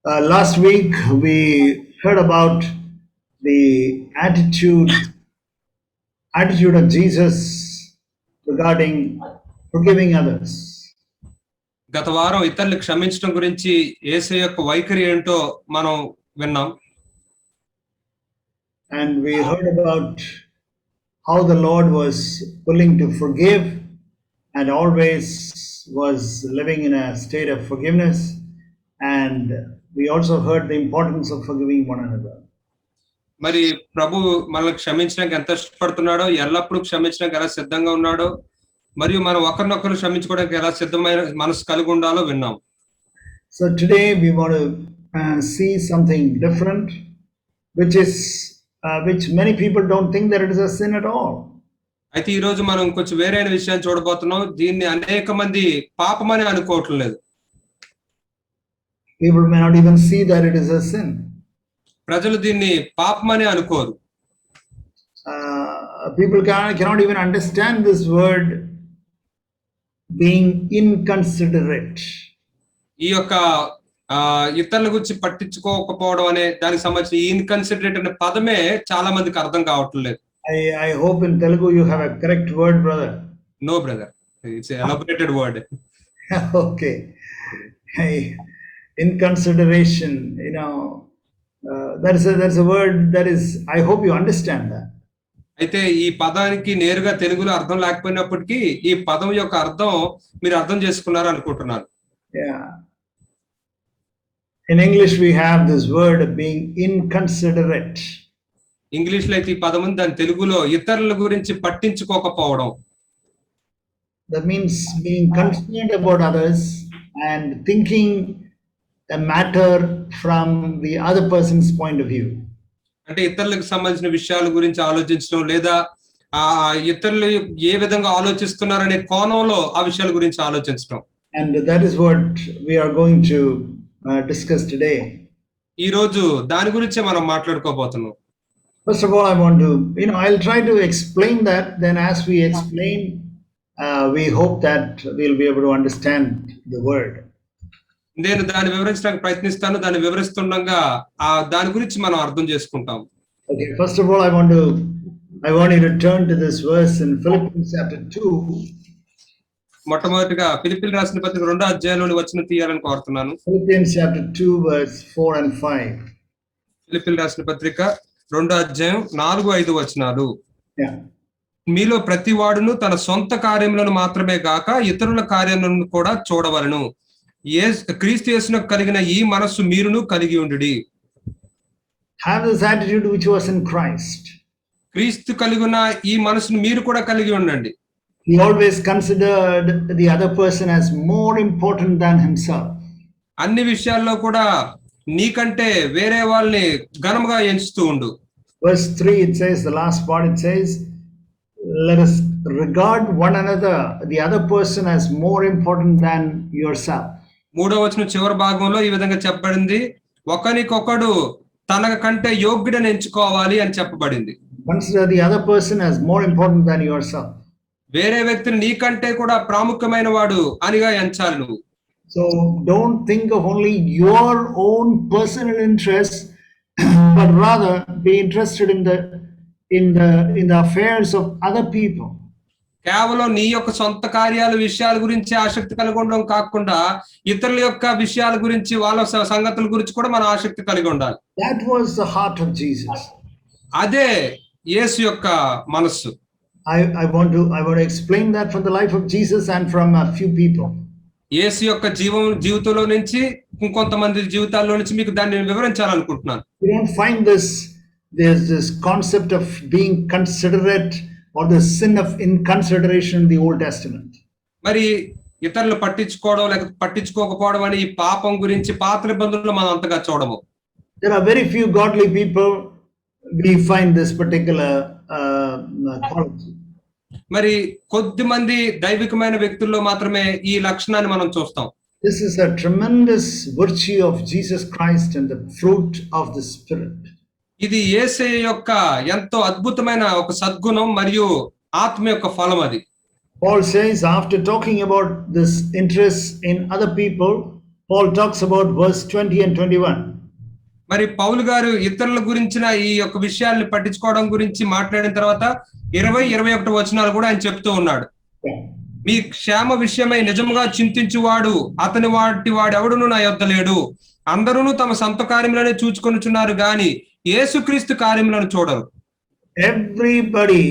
Last week we heard about the attitude of Jesus regarding forgiving others. గత వారం ఇతరులు క్షమించడం గురించి యేసు యొక్క వైఖరి ఏంటో మనం విన్నాం. And we heard about how the Lord was willing to forgive and always was living in a state of forgiveness. And we also heard the importance of forgiving one another. మరి ప్రభు మనల్ని క్షమించడానికి ఎంత ఇష్టపడుతున్నాడో, ఎల్లప్పుడూ క్షమించడానికి ఎలా సిద్ధంగా ఉన్నాడో, మరియు మనం ఒకరినొకరు క్షమించుకోవడానికి ఎలా సిద్ధమైన మనసు కలిగి ఉండాలో విన్నాం. So today we want to see something different, which many people don't think that it is a sin at all. అయితే ఈ రోజు మనం కొంచెం వేరైన విషయాన్ని చూడబోతున్నాం. దీన్ని అనేక మంది పాపమని అనుకోవట్లేదు. People may not even see that it is a sin. ప్రజలు దీన్ని పాపమని అనుకోరు. People cannot even understand this word being inconsiderate. ఈ యొక్క ఇతరుల గురించి పట్టించుకోకపోవడం అనే దానికి సంబంధించి ఇన్కన్సిడరేట్ అనే పదమే చాలా మందికి అర్థం కావట్లేదు. I hope in Telugu you have a correct word, brother. No, brother. It's an elaborated word. Okay. Hey, inconsideration, that's a word that is, I hope you understand that. అయితే ఈ పదానికి నేరుగా తెలుగులో అర్థం లేకపోయినప్పటికీ ఈ పదం యొక్క అర్థం మీరు అర్థం చేసుకున్నారు అనుకుంటున్నాను. Yeah. In English we have this word of being inconsiderate. English లో అయితే ఈ పదం ఉంది, దాని తెలుగులో ఇతరుల గురించి పట్టించుకోకపోవడం. That means being concerned about others and thinking a matter from the other person's point of view. అంటే ఇతరులకు సంబంధించిన విషయాల గురించి ఆలోచించడం, లేదా ఇతరులు ఏ విధంగా ఆలోచిస్తున్నారనే కోణంలో ఆ విషయాల గురించి ఆలోచించడం. And that is what we are going to discuss today. ఈ రోజు దాని గురించే మనం మాట్లాడుకోబోతున్నాం. First of all, I want to, I'll try to explain that. Then as we explain, we hope that we'll be able to understand the word. నేను దాన్ని వివరించడానికి ప్రయత్నిస్తాను. దాన్ని వివరిస్తుండగా దాని గురించి మనం అర్థం చేసుకుంటాం. Okay, first of all, I want you to turn to this verse in Philippians chapter 2. మొట్టమొదటిగా ఫిలిప్పీయులకు రాసిన పత్రిక 2వ అధ్యాయంలోని వచనం తీయాలని కోరుతున్నాను. Philippians chapter 2 verse 4 and 5. ఫిలిప్పీయులకు రాసిన పత్రిక 2వ అధ్యాయం 4-5 వచనాలు. Yeah. మీలో ప్రతి వాడును తన సొంత కార్యములను మాత్రమే గాక ఇతరుల కార్యములను కూడా చూడవలెను. క్రీస్తు యేసునకు కలిగిన ఈ మనస్సు మీరును కలిగి ఉండుడి. Have this attitude which was in Christ. క్రీస్తు కలిగిన ఈ మనసును మీరు కూడా కలిగి ఉండండి. He always considered the other person as more important than himself. అన్ని విషయాల్లో కూడా నీకంటే వేరే వాళ్ళని ఘనముగా ఎంచుతూ ఉండు. Verse 3 it says, the last part it says, let us regard one another, the other person as more important than yourself. 3వ వచనం చివరి భాగంలో ఈ విధంగా చెప్పబడింది, ఒకరికొకడు తన కంటే యోగ్యుడని ఎంచుకోవాలి అని చెప్పబడింది. Consider the other person as more important than yourself. వేరే వ్యక్తిని నీకంటే కూడా ప్రాముఖ్యమైన వాడు అనిగా ఎంచాలి నువ్వు. So don't think of only your own personal interests, but rather be interested in the affairs of other people. కేవలం నీ యొక్క సొంత కార్యాల విషయాల గురించి ఆసక్తి కలిగి ఉండడం కాకుండా ఇతరుల యొక్క విషయాల గురించి, వాళ్ళ సంగతుల గురించి కూడా మనం ఆసక్తి కలిగి ఉండాలి. That was the heart of Jesus. అదే యేసు యొక్క మనస్సు. I want to explain that from the life of Jesus and from a few people. యేసు యొక్క జీవితంలో నుంచి ఇంకొంతమంది జీవితాల్లో నుంచి మీకు దాన్ని వివరించాలనుకుంటున్నాను. We don't find there's this concept of being considerate or the sin of inconsideration in the Old Testament. మరి ఇతరులు పట్టించుకోవడం లేక పట్టించుకోకపోవడం అని ఈ పాపం గురించి పాత నిబంధనలో మనం అంతగా చూడము. There are very few godly people we find this particular quality. మరి కొద్ది మంది దైవికమైన వ్యక్తుల్లో మాత్రమే ఈ లక్షణాన్ని మనం చూస్తాం. This is a tremendous virtue of Jesus Christ and the fruit of the Spirit. ఇది యేసయ్య యొక్క ఎంతో అద్భుతమైన ఒక సద్గుణం మరియు ఆత్మ యొక్క ఫలం అది. Paul says, after talking about this interest in other people, Paul talks about verse 20 and 21. మరి పౌలు గారు ఇతరుల గురించిన ఈ యొక్క విషయాల్ని పట్టించుకోవడం గురించి మాట్లాడిన తర్వాత 20-21 వచనాలు కూడా ఆయన చెప్తూ ఉన్నాడు. మీ క్షేమ విషయమై నిజముగా చింతించువాడు అతని వాడెవడును నా యొద్ద లేడు. అందరూ తమ సొంత కార్యములనే చూచుకొనుచున్నారు గాని యేసుక్రీస్తు కార్యములను చూడరు. Everybody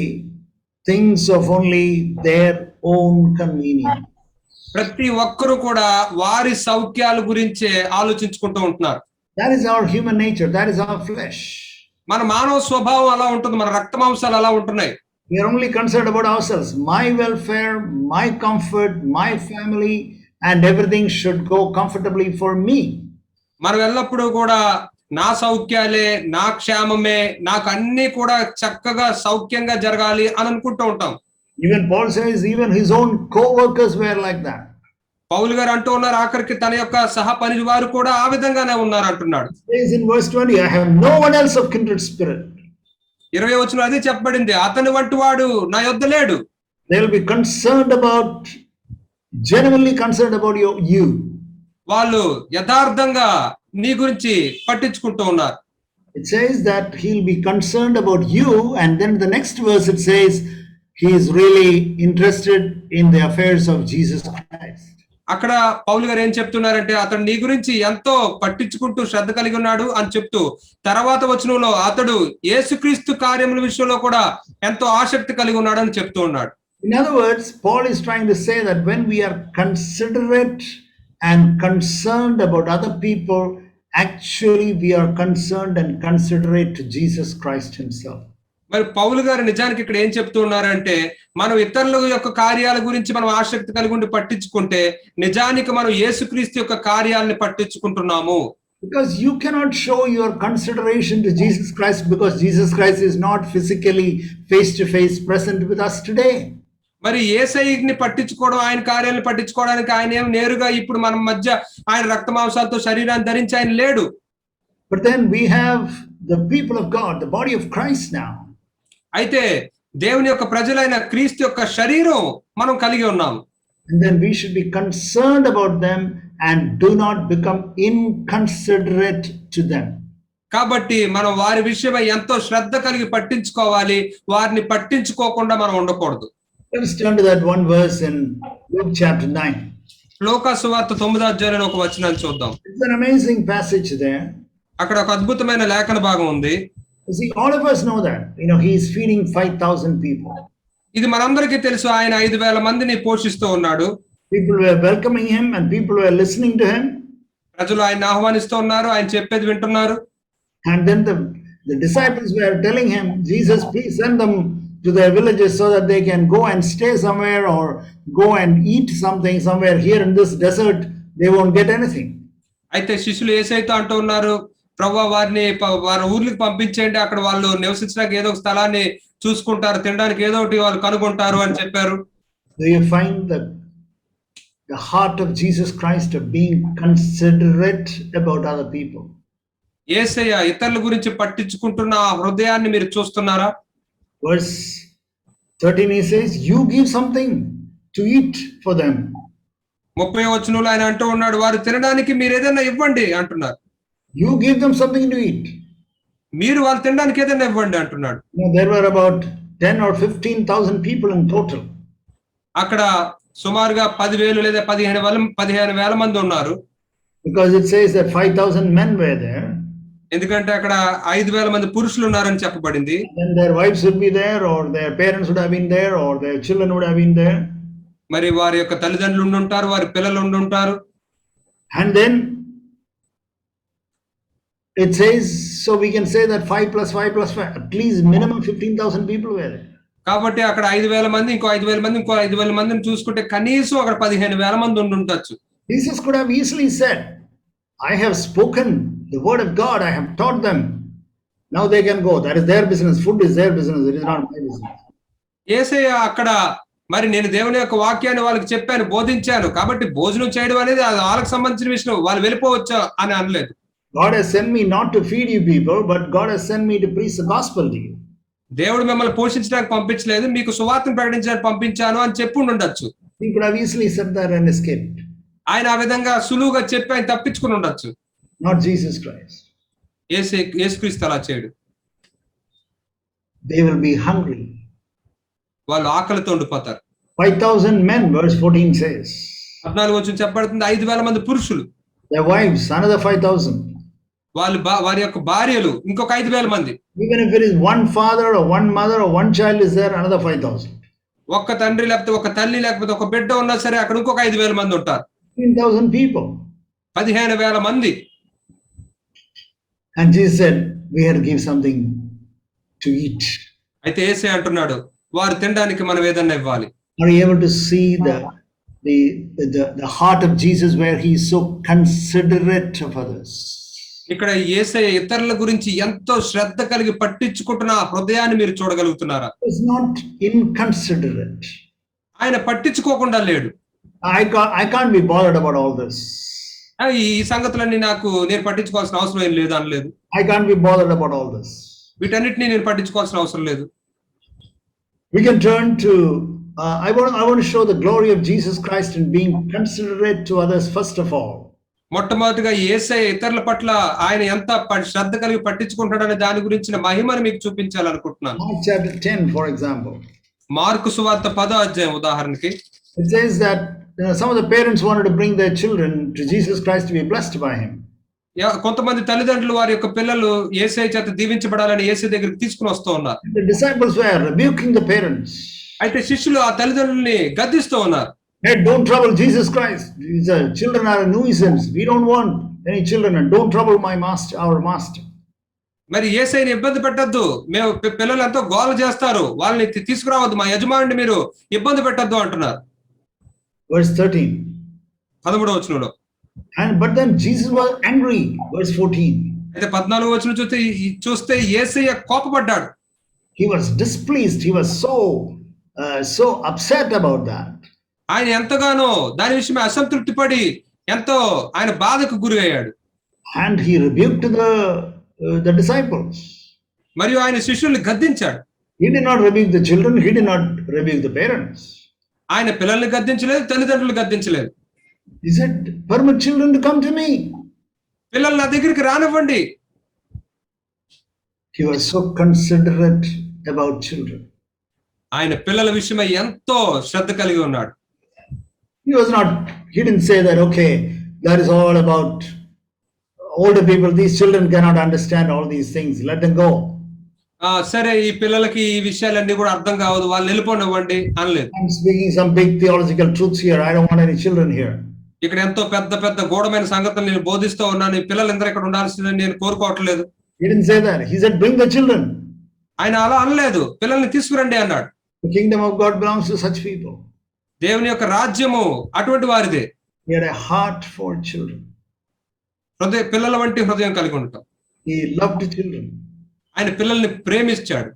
thinks of only their own convenience. ప్రతి ఒక్కరు కూడా వారి సౌఖ్యాల గురించే ఆలోచించుకుంటూ ఉంటున్నారు. That is our human nature. That is our flesh. మన మానవ స్వభావం అలా ఉంటుంది. మన రక్త మాంసాలు అలా ఉంటున్నాయి. We are only concerned about ourselves. My welfare, my comfort, my family, and everything should go comfortably for me. మనం ఎల్లప్పుడూ కూడా నా సౌఖ్యాలే, నా క్షేమమే, నాకు అన్ని కూడా చక్కగా సౌఖ్యంగా జరగాలి అని అనుకుంటూ ఉంటాం. Even Paul says, even his own co-workers were like that. పౌలు గారు అంటూ ఉన్నారు, ఆఖరికి తన యొక్క సహ పని వారు కూడా ఆ విధంగానే ఉన్నారు అంటున్నాడు. Says in verse 20, I have no one else of kindred spirit. 20 వచనంలో అదే చెప్పబడింది, అతని వంటి వాడు నా యొద్ద లేడు. They will be genuinely concerned about you. వాళ్ళు యథార్థంగా నీ గురించి పట్టించుకుంటూ ఉన్నారు. It says that he'll be concerned about you, and then the next verse it says he is really interested in the affairs of Jesus Christ. అక్కడ పౌలు గారు ఏం చెప్తున్నారంటే అతడు నీ గురించి ఎంతో పట్టించుకుంటూ శ్రద్ధ కలిగి ఉన్నాడు అని చెప్తూ తర్వాత వచనంలో అతడు యేసుక్రీస్తు కార్యముల విషయంలో కూడా ఎంతో ఆసక్తి కలిగి ఉన్నాడు అని చెప్తూ ఉన్నాడు. In other words, Paul is trying to say that when we are considerate and concerned about other people, actually we are concerned and considerate to Jesus Christ himself. మరి పౌలు గారు నిజానికి ఇక్కడ ఏం చెప్తూ ఉన్నారంటే మనం ఇతరుల యొక్క కార్యాల గురించి మనం ఆసక్తి కలిగి ఉండి పట్టించుకుంటే నిజానికి మనం యేసుక్రీస్తు యొక్క కార్యాలను పట్టించుకుంటున్నాము. Because you cannot show your consideration to Jesus Christ because Jesus Christ is not physically face to face present with us today. మరి యేసయ్యని పట్టించుకోవడం, ఆయన కార్యాలను పట్టించుకోవడానికి ఆయన ఏం నేరుగా ఇప్పుడు మన మధ్య ఆయన రక్త మాంసాలతో శరీరాన్ని ధరించి ఆయన లేడు. But then we have the people of God, the body of Christ now. అయితే దేవుని యొక్క ప్రజలైన క్రీస్తు యొక్క శరీరం మనం కలిగి ఉన్నాం. And then we should be concerned about them and do not become inconsiderate to them. కాబట్టి మనం వారి విషయమై ఎంతో శ్రద్ధ కలిగి పట్టించుకోవాలి, వారిని పట్టించుకోకుండా మనం ఉండకూడదు. Let's turn to that one verse in Luke chapter 9. లోకా సువార్త 9వ అధ్యాయంలో ఒక వచనాన్ని చూద్దాం. It's an amazing passage there. అక్కడ ఒక అద్భుతమైన లేఖన భాగం ఉంది. You see, all of us know that. He is feeding 5,000 people. ఇది మనందరికీ తెలుసు, ఆయన 5,000 మందిని పోషిస్తూ ఉన్నాడు. People were welcoming him and people were listening to him. ప్రజలు ఆయన ఆహ్వానిస్తూ ఉన్నారు, ఆయన చెప్పేది వింటున్నారు. And then the disciples were telling him, Jesus, please send them to their villages so that they can go and stay somewhere or go and eat something somewhere. Here in this desert, they won't get anything. అయితే శిష్యులు యేసయ్యతో అంటూ ఉన్నారు, ప్రభువా వారి ఊర్లకు పంపించండి, అక్కడ వాళ్ళు నివసించడానికి ఏదో ఒక స్థలాన్ని చూసుకుంటారు, తినడానికి ఏదో ఒకటి వాళ్ళు కనుగొంటారు అని చెప్పారు. Do you find the heart of Jesus Christ of being considerate about other people? యేసయ్య ఇతరుల గురించి పట్టించుకుంటున్న ఆ హృదయాన్ని మీరు చూస్తున్నారా? Verse 13 he says, you give something to eat for them. 30వ వచనంలో ఆయన అంటూ ఉన్నాడు, వారు తినడానికి మీరు ఏదైనా ఇవ్వండి అంటున్నారు. You give them something to eat. మీరు వాళ్ళు తినడానికి ఏదైనా ఇవ్వండి అంటున్నాడు. There were about 10 or 15,000 people in total. అక్కడ సుమారుగా 10,000 లేదా 15,000 మంది ఉన్నారు. Because it says that 5,000 men were there. ఎందుకంటే అక్కడ 5,000 మంది పురుషులు ఉన్నారని చెప్పబడింది. Then their wives would be there, or their parents would have been there, or their children would have been there. మరి వారి యొక్క తల్లిదండ్రులు ఉండి ఉంటారు, వారి పిల్లలు ఉండి ఉంటారు. And then it says, so we can say that 5 plus 5 plus 5, at least minimum 15,000 people were there. కాబట్టి అక్కడ 5,000 మంది, ఇంకో 5,000 మంది, ఇంకో 5,000 మందిని చూసుకుంటే కనీసం అక్కడ 15,000 మంది ఉండి ఉండొచ్చు. Jesus could have easily said, I have spoken the word of God, I have taught them. Now they can go. That is their business. Food is their business. It is not my business. యేసయ్య అక్కడ మరి నేను దేవుని యొక్క వాక్యాన్ని వాళ్ళకి చెప్పాను, బోధించాను, కాబట్టి భోజనం చేయడం అనేది వాళ్ళకి సంబంధించిన విషయం, వాళ్ళు వెళ్ళిపోవచ్చు అని అనలేదు. God has sent me not to feed you people, but God has sent me to preach the gospel to you. దేవుడు మిమ్మల్ని పోషించడానికి పంపించలేదు, మీకు సువార్తను ప్రకటించడానికి పంపించాను అని చెప్పి ఉండొచ్చు. He could have easily said that and escaped. ఆయన ఆ విధంగా సులువుగా చెప్పి ఆయన తప్పించుకుని ఉండొచ్చు. Not Jesus Christ. యేసుక్రీస్తు అలా చేయడు. They will be hungry. వాళ్ళు ఆకలితో ఉండిపోతారు. 5,000 men, verse 14 says. 14 వచనం చెప్పబడుతుంది 5,000 మంది పురుషులు. Their wives, another 5,000. వారి యొక్క భార్యలు ఇంకొక 5,000 మంది. Even if it is one father or one mother or one child is there, another 5,000. ఒక్క తండ్రి లేకపోతే ఒక తల్లి లేకపోతే ఒక బిడ్డ ఉన్నా సరే అక్కడ ఇంకొక 5,000 మంది ఉంటారు. 15,000 people. 15,000 మంది. And Jesus said, we had to give something to eat. అయితే యేసే అంటున్నాడు వారు తినడానికి మనం ఏదన్నా ఇవ్వాలి. Are you able to see the heart of Jesus where he is so considerate of others? ఇక్కడ యేసయ్య ఇతరుల గురించి ఎంతో శ్రద్ధ కలిగి పట్టించుకుంటున్న ఆ హృదయాన్ని మీరు చూడగలుగుతున్నారా? He is not inconsiderate. ఆయన పట్టించుకోకుండా లేడు. I can't be bothered about all this. ఈ సంగతులన్నీ నేను పట్టించుకోవాల్సిన అవసరం ఏం లేదు అనలేదు. I can't be bothered about all this. వీటన్నిటిని నేను పట్టించుకోవాల్సిన అవసరం లేదు. We can turn to I want to show the glory of Jesus Christ in being considerate to others first of all. మొట్టమొదటిగా యేసయ్య ఇతరుల పట్ల ఆయన ఎంత శ్రద్ధ కలిగి పట్టించుకుంటాడనే దాని గురించిన మహిమను మీకు చూపించాలనుకుంటున్నాను. Mark chapter 10 for example. Mark సువార్త 10వ అధ్యాయం ఉదాహరణకి. It says that some of the parents wanted to bring their children to Jesus Christ to be blessed by him. కొంతమంది తల్లిదండ్రులు వారి యొక్క పిల్లలు యేసయ్య చేత దీవించబడాలని యేసయ్య దగ్గరికి తీసుకుని వస్తూ ఉన్నారు. The disciples were rebuking the parents. అయితే శిష్యులు ఆ తల్లిదండ్రుల్ని గద్దిస్తూ ఉన్నారు. Hey, don't trouble Jesus Christ. These children are a nuisance. We don't want any children, and don't trouble our master. మరి యేసయ్యని ఇబ్బంది పెట్టొద్దు, మేము పిల్లలు ఎంతో గోల చేస్తారు, వాళ్ళని తీసుకురావద్దు, మా యజమానుని మీరు ఇబ్బంది పెట్టొద్దు అంటున్నారు. Verse 13. 13వ వచనంలో. But then Jesus was angry. Verse 14. అయితే 14వ వచనం చూస్తే యేసయ్య కోపపడ్డాడు. He was displeased. He was so upset about that. ఆయన ఎంతగానో దాని విషయమే అసంతృప్తి పడి ఎంతో ఆయన బాధకు గురి అయ్యాడు. And he rebuked the disciples. మరియు ఆయన శిష్యుల్ని గద్దించాడు. He did not rebuke the children. He did not rebuke the parents. ఆయన పిల్లల్ని గద్దించలేదు, తల్లిదండ్రులు గద్దించలేదు. He said, permit children to come to me. పిల్లలు నా దగ్గరికి రానివ్వండి. He was so considerate about children. ఆయన పిల్లల విషయమై ఎంతో శ్రద్ధ కలిగి ఉన్నాడు. He didn't say that, okay, that is all about older people. These children cannot understand all these things. Let them go. సరే ఈ పిల్లలకి ఈ విషయాలన్నీ కూడా అర్థం కావద్దు, వాళ్ళు వెళ్ళిపోనివ్వండి అనలేదు. I'm speaking some big theological truths here. I don't want any children here. ఇక్కడ ఎంతో పెద్ద పెద్ద గూఢమైన సంగతులు నేను బోధిస్తూ ఉన్నాను, ఈ పిల్లలందరూ ఇక్కడ ఉండాల్సిందని నేను కోరుకోవట్లేదు. He didn't say that. He said, bring the children. ఆయన అలా అనలేదు, పిల్లల్ని తీసుకురండి అన్నాడు. The kingdom of God belongs to such people. దేవుని యొక్క రాజ్యము అటువంటి వారిదే. He had a heart for children. పిల్లల వంటి హృదయం కలిగి ఉంటాం. He loved children. ఆయన పిల్లల్ని ప్రేమించాడు.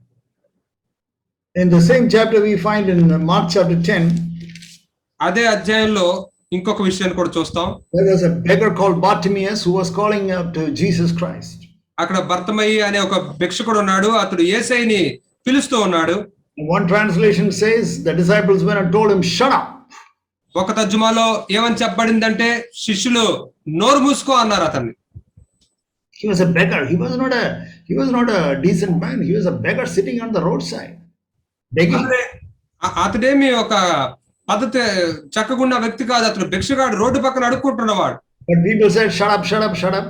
In the same chapter we find in Mark chapter 10. అదే అధ్యాయంలో ఇంకొక విషయాన్ని కూడా చూస్తాం. There was a beggar called Bartimaeus who was calling out to Jesus Christ. అక్కడ బర్తమయి అనే ఒక భిక్షకుడు ఉన్నాడు, అతడు యేసయ్యని పిలుస్తూ ఉన్నాడు. One translation says the disciples went and told him, shut up. ఒక తర్జుమాలో ఏమని చెప్పబడిందంటే శిష్యులు నోరు మూసుకో అన్నారు అతన్ని. He was a beggar. He was not a decent man. He was a beggar sitting on the roadside begging. అతడేమి ఒక పద్ధతి చక్కగున్న వ్యక్తి కాదు, అతను భిక్షగాడు, రోడ్డు పక్కన అడుక్కుంటున్నవాడు. But people said, shut up, shut up, shut up.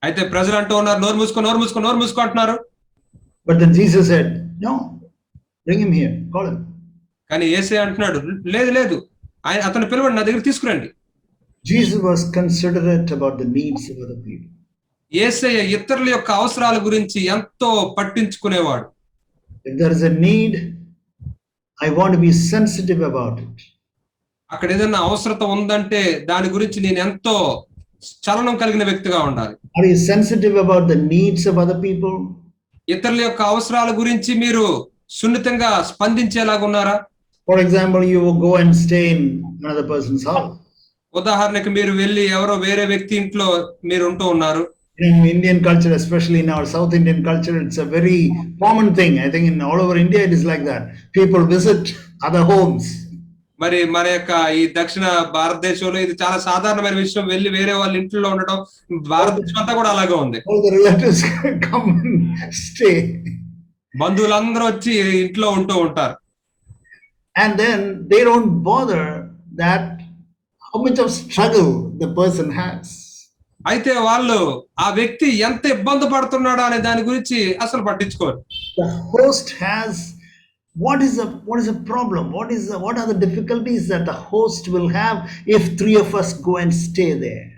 అయితే ప్రజలు అంటూ ఉన్నారు నోరు మూసుకో, నోరు మూసుకో, నోరు మూసుకో అంటున్నారు. But then Jesus said, no, bring him here, call him. కానీ యేసయ్య అంటున్నాడు, లేదు లేదు, అతను పిలవండి, నా దగ్గర తీసుకురండి. Jesus was considerate about the needs of other people. యేసయ్య ఇతరుల యొక్క అవసరాల గురించి ఎంతో పట్టించుకునేవాడు. If there is a need, I want to be sensitive about it. అక్కడ ఏదైనా అవసరత ఉందంటే దాని గురించి నేను ఎంతో చలనం కలిగిన వ్యక్తిగా ఉండాలి. Are you sensitive about the needs of other people? ఇతరుల యొక్క అవసరాల గురించి మీరు సున్నితంగా స్పందించేలాగా ఉన్నారా? For example, you will go and stay in another person's house. ఉదాహరణకి మీరు వెళ్ళి ఎవరో వేరే వ్యక్తి ఇంట్లో మీరు ఉంటూ ఉన్నారు. In Indian culture, especially in our South Indian culture, it's a very common thing. I think in all over India it is like that. People visit other homes. మరి మన యొక్క ఈ దక్షిణ భారతదేశంలో ఇది చాలా సాధారణమైన విషయం. వెళ్ళి వేరే వాళ్ళ ఇంట్లో ఉండటం భారతదేశం అంతా కూడా అలాగే ఉంది. All the relatives come and stay. బంధువులందరూ వచ్చి ఇంట్లో ఉంటూ ఉంటారు. And then they don't bother that how much of struggle the person has. అయితే వాళ్ళు ఆ వ్యక్తి ఎంత ఇబ్బంది పడుతున్నాడో అనే దాని గురించి అసలు పట్టించుకోరు. The host has what is the problem? What are the difficulties that the host will have if three of us go and stay there?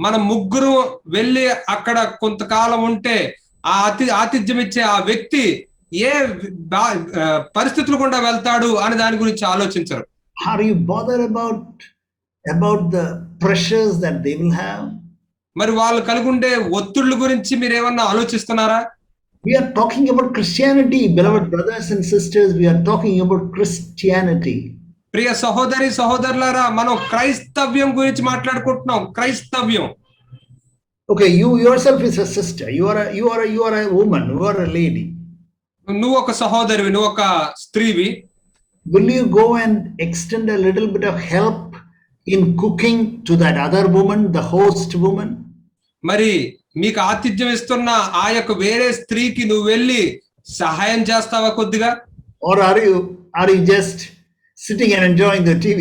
మనం ముగ్గురు వెళ్ళి అక్కడ కొంతకాలం ఉంటే ఆ ఆతిథ్యం ఇచ్చే ఆ వ్యక్తి ఏ పరిస్థితులు గుండా వెళ్తాడు అనే దాని గురించి ఆలోచించరు. Are you bothered about the pressures that they will have? మరి వాళ్ళు కలిగి ఉండే ఒత్తిళ్ల గురించి మీరు ఏమన్నా ఆలోచిస్తున్నారా? We are talking about Christianity, beloved brothers and sisters. We are talking about Christianity. ప్రియ సహోదరి సహోదరులారా, మనం క్రైస్తవ్యం గురించి మాట్లాడుకుంటున్నాం. క్రైస్తవ్యం. Okay, you yourself is a sister. You are a woman. You are a lady. నువ్వు ఒక సహోదరివి, నువ్వు ఒక స్త్రీవి. Will you go and extend a little bit of help in cooking to that other woman, the host woman? మరి మీకు ఆతిథ్యం ఇస్తున్న ఆ యొక్క వేరే స్త్రీకి నువ్వు వెళ్ళి సహాయం చేస్తావా కొద్దిగా? Or are you just sitting and enjoying the TV?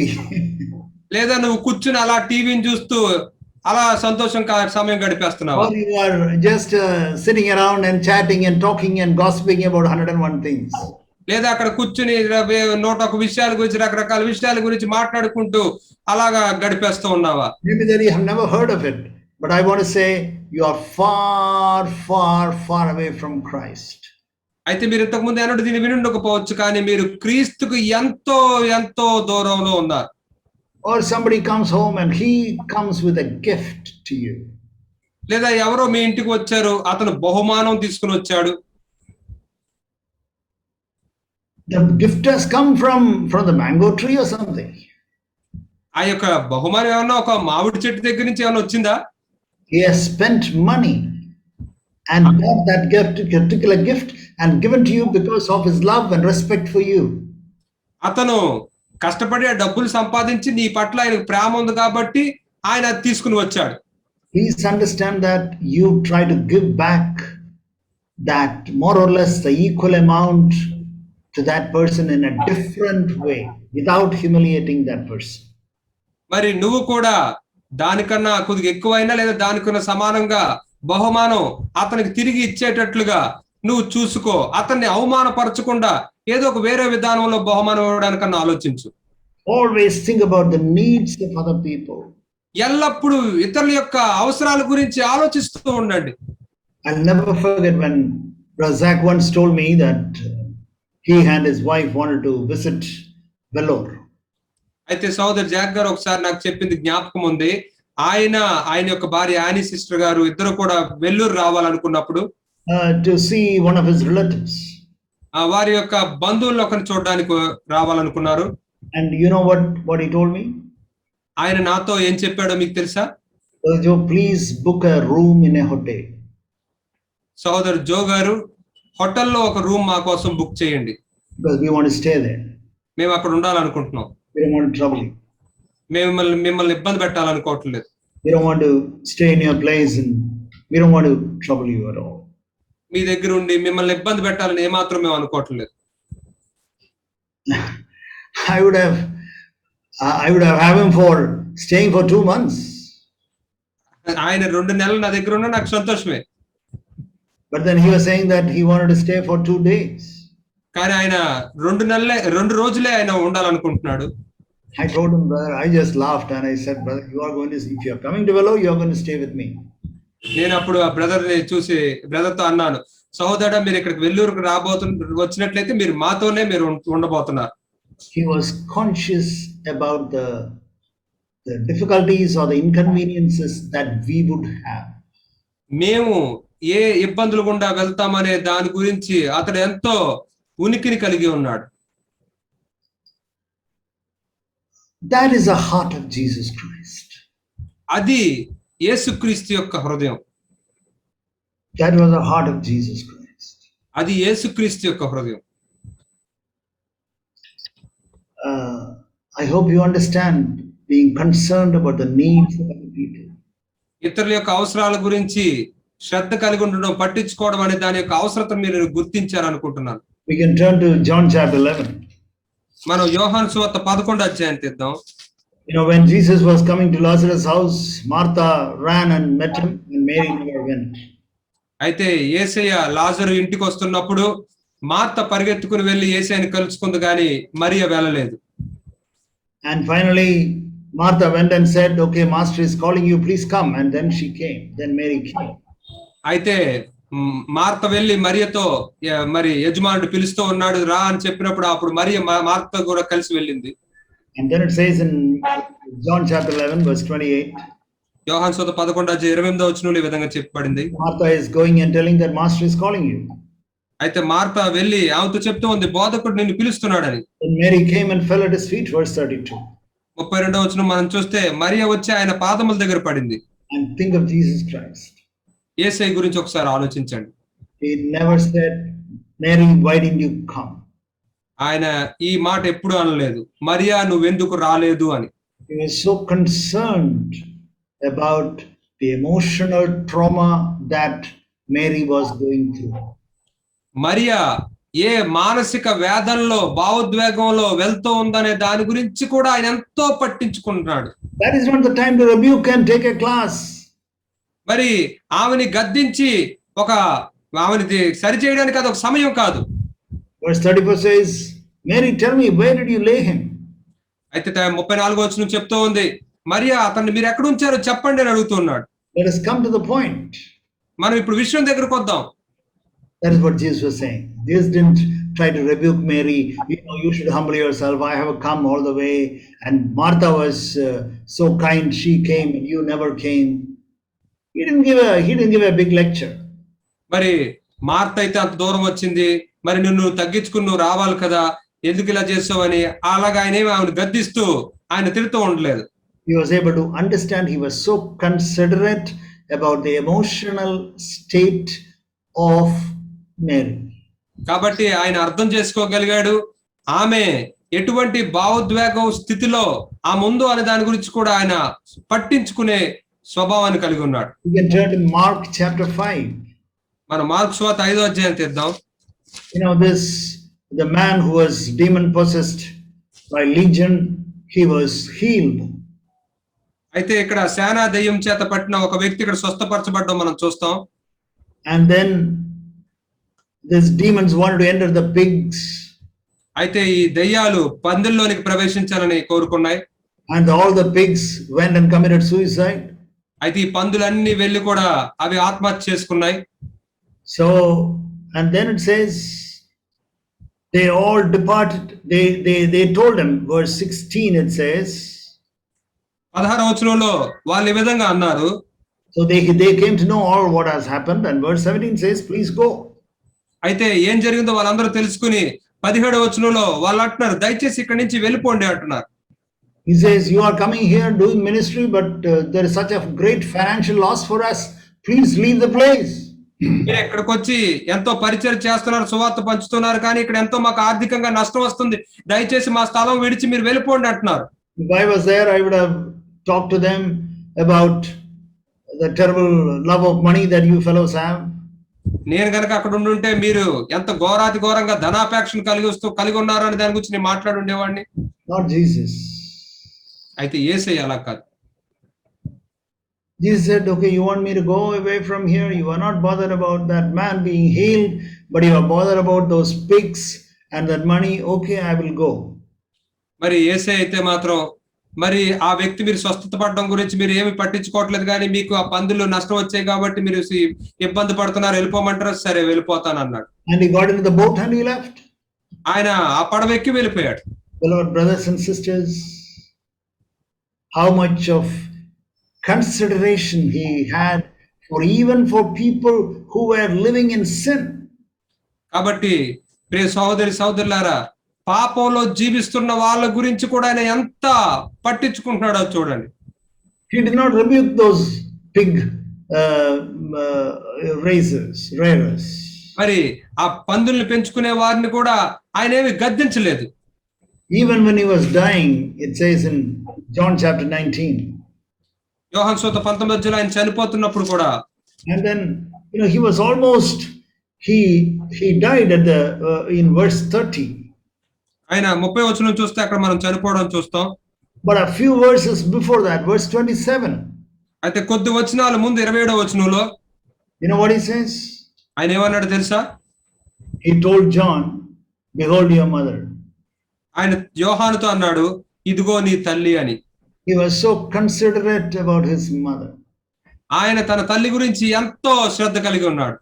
లేదా నువ్వు కూర్చుని అలా టీవీని చూస్తూ అలా సంతోషంగా సమయం గడిపేస్తున్నావా? Or you are just sitting around and chatting and talking and gossiping about 101 things? లేదా అక్కడ కూర్చుని 101 విషయాల గురించి, రకరకాల విషయాల గురించి మాట్లాడుకుంటూ అలాగా గడిపేస్తూ ఉన్నావా? Maybe that you have never heard of it, but I want to say you are far, far, far away from Christ. అయితే మీరు ఇంతకు ముందు ఎన్నడూ దీన్ని విని ఉండకపోవచ్చు, కానీ మీరు క్రీస్తుకు ఎంతో ఎంతో దూరంలో ఉన్నారు. Or somebody comes home and he comes with a gift to you. లేదా ఎవరో మీ ఇంటికి వచ్చారు, అతను బహుమానం తీసుకుని వచ్చాడు. The gift has come from the mango tree or something. ఆ యొక్క బహుమానం ఏమన్నా ఒక మామిడి చెట్టు దగ్గర నుంచి ఏమన్నా వచ్చిందా? He has spent money and bought that gift, particular gift, and given to you because of his love and respect for you. అతను కష్టపడి ఆ డబ్బులు సంపాదించి నీ పట్ల ఆయనకు ప్రేమ ఉంది కాబట్టి ఆయన అది తీసుకుని వచ్చాడు. Please understand that you try to give back that more or less the equal amount to that person in a different way without humiliating that person. మరి నువ్వు కూడా దానికన్నా కొద్దిగా ఎక్కువైనా లేదా దానికన్నా సమానంగా బహుమానం అతనికి తిరిగి ఇచ్చేటట్లుగా నువ్వు చూసుకో. అతన్ని అవమానపరచకుండా ఏదో ఒక వేరే విధానంలో బహుమానం ఇవ్వడానికన్నా ఆలోచించు. Always think about the needs of other people. ఎల్లప్పుడూ ఇతరుల యొక్క అవసరాల గురించి ఆలోచిస్తూ ఉండండి. I'll never forget when Razak once told me that he and his wife wanted to visit Vellore. అయితే సోదర్ జాక్ గారు ఒకసారి నాకు చెప్పింది జ్ఞాపకం ఉంది. ఆయన యొక్క భార్య యానీ సిస్టర్ గారు ఇద్దరు కూడా Vellore రావాలనుకున్నప్పుడు To see one of his relatives. వారి యొక్క బంధువులను ఒకరిని చూడడానికి రావాలనుకున్నారు. And you know what he told me? ఆయన నాతో ఏం చెప్పాడో మీకు తెలుసా? Joe, please book a room in a hotel. సోదర్ జో గారు, హోటల్లో ఒక రూమ్ మా కోసం బుక్ చేయండి. Because we want to stay there. మేము అక్కడ ఉండాలనుకుంటున్నాం. We don't want to trouble you. మేము మిమ్మల్ని ఇబ్బంది పెట్టాలనుకోవట్లేదు. We don't want to stay in your place and we don't want to trouble you at all. మీ దగ్గర ఉండి మిమ్మల్ని ఇబ్బంది పెట్టాలని ఏమాత్రం మేము అనుకోవట్లేదు. I would have him for staying for 2 months. ఆయన 2 నెలలు నా దగ్గర ఉన్నా నాకు సంతోషమే. But then he was saying that he wanted to stay for 2 days. కానీ ఆయన 2 రోజులే ఆయన ఉండాలనుకుంటున్నాడు. I told him, brother, I just laughed and I said, brother, if you are coming to Vellore, you are going to stay with me. నేను అప్పుడు ఆ బ్రదర్ని చూసి బ్రదర్తో అన్నాను, సహోదరుడా మీరు ఇక్కడికి వెల్లూరుకు వచ్చినట్లయితే మీరు మాతోనే మీరు ఉండబోతున్నారు. He was conscious about the difficulties or the inconveniences that we would have. మేము ఏ ఇబ్బందులు గుండా వెళ్తామనే దాని గురించి అతడు ఎంతో ఉనికిని కలిగి ఉన్నాడు. That is the heart of Jesus Christ. అది యేసుక్రీస్తు యొక్క హృదయం. That was the heart of Jesus Christ. అది యేసుక్రీస్తు యొక్క హృదయం. I hope you understand being concerned about the needs of other people. ఇతరుల యొక్క అవసరాల గురించి శ్రద్ధ కలిగి ఉండడం, పట్టించుకోవడం అనే దాని యొక్క అవసరతను మీరు గుర్తించారనుకుంటున్నాను. We can turn to John chapter 11. మనం యోహాను సువార్త 11వ అధ్యాయం తీద్దాం. You know, when Jesus was coming to Lazarus' house, Martha ran and met him, and Mary never went. అయితే యేసయ్య లాజరు ఇంటికి వస్తున్నప్పుడు మార్త పరిగెత్తుకుని వెళ్లి యేసయ్యని కలుసుకుంది, కానీ మరియ వెళ్ళలేదు. And finally, Martha went and said, "Okay, Master is calling you, please come." And then she came. Then Mary came. అయితే Martha వెళ్లి మరియతో మరి యజమానుడు పిలుస్తూ ఉన్నాడు రా అని చెప్పినప్పుడు అప్పుడు మరియ మార్త కూడా కలిసి వెళ్ళింది. And then it says in John chapter 11 verse 28. యోహాను సువార్త 11:28 వచనంలో ఈ విధంగా చెప్పబడింది. Martha is going and telling that Master is calling you. అయితే మార్త వెళ్లి ఆమెతో చెప్తూ ఉంది, బోధకుడు నిన్ను పిలుస్తున్నాడని. Then Mary came and fell at his feet, verse 32. 32వ వచనం మనం చూస్తే మరియ వచ్చి ఆయన పాదముల దగ్గర పడింది. And think of Jesus Christ. యేసయ్య గురించి ఒకసారి ఆలోచించండి. He never said, "Mary, why didn't you come?" ఆయన ఈ మాట ఎప్పుడు అనలేదు, మరియా నువ్వెందుకు రాలేదు అని. He was so concerned about the emotional trauma that Mary was going through. Mariya ఏ మానసిక వేదనలో, భావోద్వేగంలో వెళ్తూ ఉందనే దాని గురించి కూడా ఆయన ఎంతో పట్టించుకుంటున్నాడు. That is not the time to rebuke and take a class. మరి ఆమెని గద్దించి ఆమెని సరి చేయడానికి అది ఒక సమయం కాదు. Verse 34 says, "Mary, tell me, where did you lay him?" అయితే 34వ వచనం చెప్తూ ఉంది, మరియా అతన్ని మీరు ఎక్కడ ఉంచారో చెప్పండి అని అడుగుతున్నాడు. Let us come to the point. మనం ఇప్పుడు విషయం దగ్గరకు వద్దాం. That is what Jesus was saying. Jesus didn't try to rebuke Mary. You know, you should humble yourself. I have come all the way. And Martha was so kind. She came and you never came. He didn't give a big lecture. మరి Martha అయితే అంత దూరం వచ్చింది, మరి నిన్ను తగ్గించుకుని నువ్వు రావాలి కదా, ఎందుకు ఇలా చేస్తావని అలాగా ఆయన ఆమెను గద్దిస్తూ ఆయన తిడుతూ ఉండలేదు. He was able to understand. He was so considerate about the emotional state of Mary. కాబట్టి ఆయన అర్థం చేసుకోగలిగాడు ఆమె ఎటువంటి భావోద్వేగం స్థితిలో ఆ ముందు అనే దాని గురించి కూడా ఆయన పట్టించుకునే స్వభావాన్ని కలిగి ఉన్నాడు. You can turn to Mark chapter 5. మన మార్కు సువార్త 5వ అధ్యాయం తీద్దాం. You know, the man who was demon possessed by legion, he was healed. అయితే ఇక్కడ సేనా దెయ్యం చేత పట్టిన ఒక వ్యక్తి ఇక్కడ స్వస్థపరచబడడం మనం చూస్తాం. And then these demons wanted to enter the pigs. అయితే ఈ దెయ్యాలు పందుల్లోనికి ప్రవేశించాలని కోరుకున్నాయి. And all the pigs went and committed suicide. అయితే ఈ పందులన్నీ వెళ్ళి కూడా అవి ఆత్మహత్య చేసుకున్నాయి. So, and then it says they all departed. They told him, verse 16 it says. 16వ వచనంలో వాళ్ళు ఈ విధంగా అన్నారు. So they came to know all what has happened, and verse 17 says, "Please go." అయితే ఏం జరిగిందో వాళ్ళందరూ తెలుసుకుని 17వ వచనంలో వాళ్ళు అంటున్నారు, దయచేసి ఇక్కడి నుంచి వెళ్ళిపోండి అంటున్నారు. He says, "You are coming here doing ministry, but there is such a great financial loss for us. Please leave the place." మీరు ఇక్కడికి వచ్చి ఎంతో పరిచయం చేస్తున్నారు, సువార్త పంచుతున్నారు, కానీ ఇక్కడ ఎంతో మాకు ఆర్థికంగా నష్టం వస్తుంది, దయచేసి మా స్థలం విడిచి మీరు వెళ్ళిపోండి అంటున్నారు. If I was there, I would have talked to them about the terrible love of money that you fellows have. నేను గనక అక్కడ ఉండుంటే మీరు ఎంత ఘోరాతి ఘోరంగా ధనాపేక్షను కలిగి ఉన్నారు అని దాని గురించి నేను మాట్లాడి ఉండేవాడిని. Not Jesus. అయితే యేసయ్య అలా కాదు. Jesus said, "Okay, you want me to go away from here? You are not bothered about that man being healed, but you are bothered about those pigs and that money. Okay, I will go." మరి యేసయ్య అయితే మాత్రం మరి ఆ వ్యక్తి మీరు స్వస్థత పడడం గురించి మీరు ఏమి పట్టించుకోవట్లేదు, కానీ మీకు ఆ పందులు నష్టం వచ్చాయి కాబట్టి మీరు ఇబ్బంది పడుతున్నారు, వెళ్ళిపోమంటారు, సరే వెళ్ళిపోతాను అన్నాడు. And he got into the boat and he left. ఆయన ఆ పడవ ఎక్కి వెళ్ళిపోయాడు. Beloved brothers and sisters, how much of consideration he had even for people who were living in sin. కాబట్టి ప్రియ సహోదరులారా, పాపంలో జీవిస్తున్న వాళ్ళ గురించి కూడా ఆయన ఎంత పట్టించుకుంటున్నాడో చూడండి. He did not rebuke those pig rearers. మరి ఆ పందుల్ని పెంచుకునే వారిని కూడా ఆయన ఏమి గద్దించలేదు. Even when he was dying, it says in John chapter 19. యోహాను సువార్త 19 ఆయన చనిపోతున్నప్పుడు కూడా And then, he was almost, he died at in verse 30. ఆయన 30 వచనం చూస్తే అక్కడ మనం చనిపోవడం చూస్తాం. But a few verses before that, verse 27. అయితే కొద్ది వచనాల ముందు 27వ వచనంలో You know what he says? ఆయన ఏమన్నాడు తెలుసా? He told John, behold your mother. ఆయన యోహానుతో అన్నాడు, ఇదిగో నీ తల్లి అని. He was so considerate about his mother. ఆయన తన తల్లి గురించి ఎంతో శ్రద్ధ కలిగి ఉన్నాడు.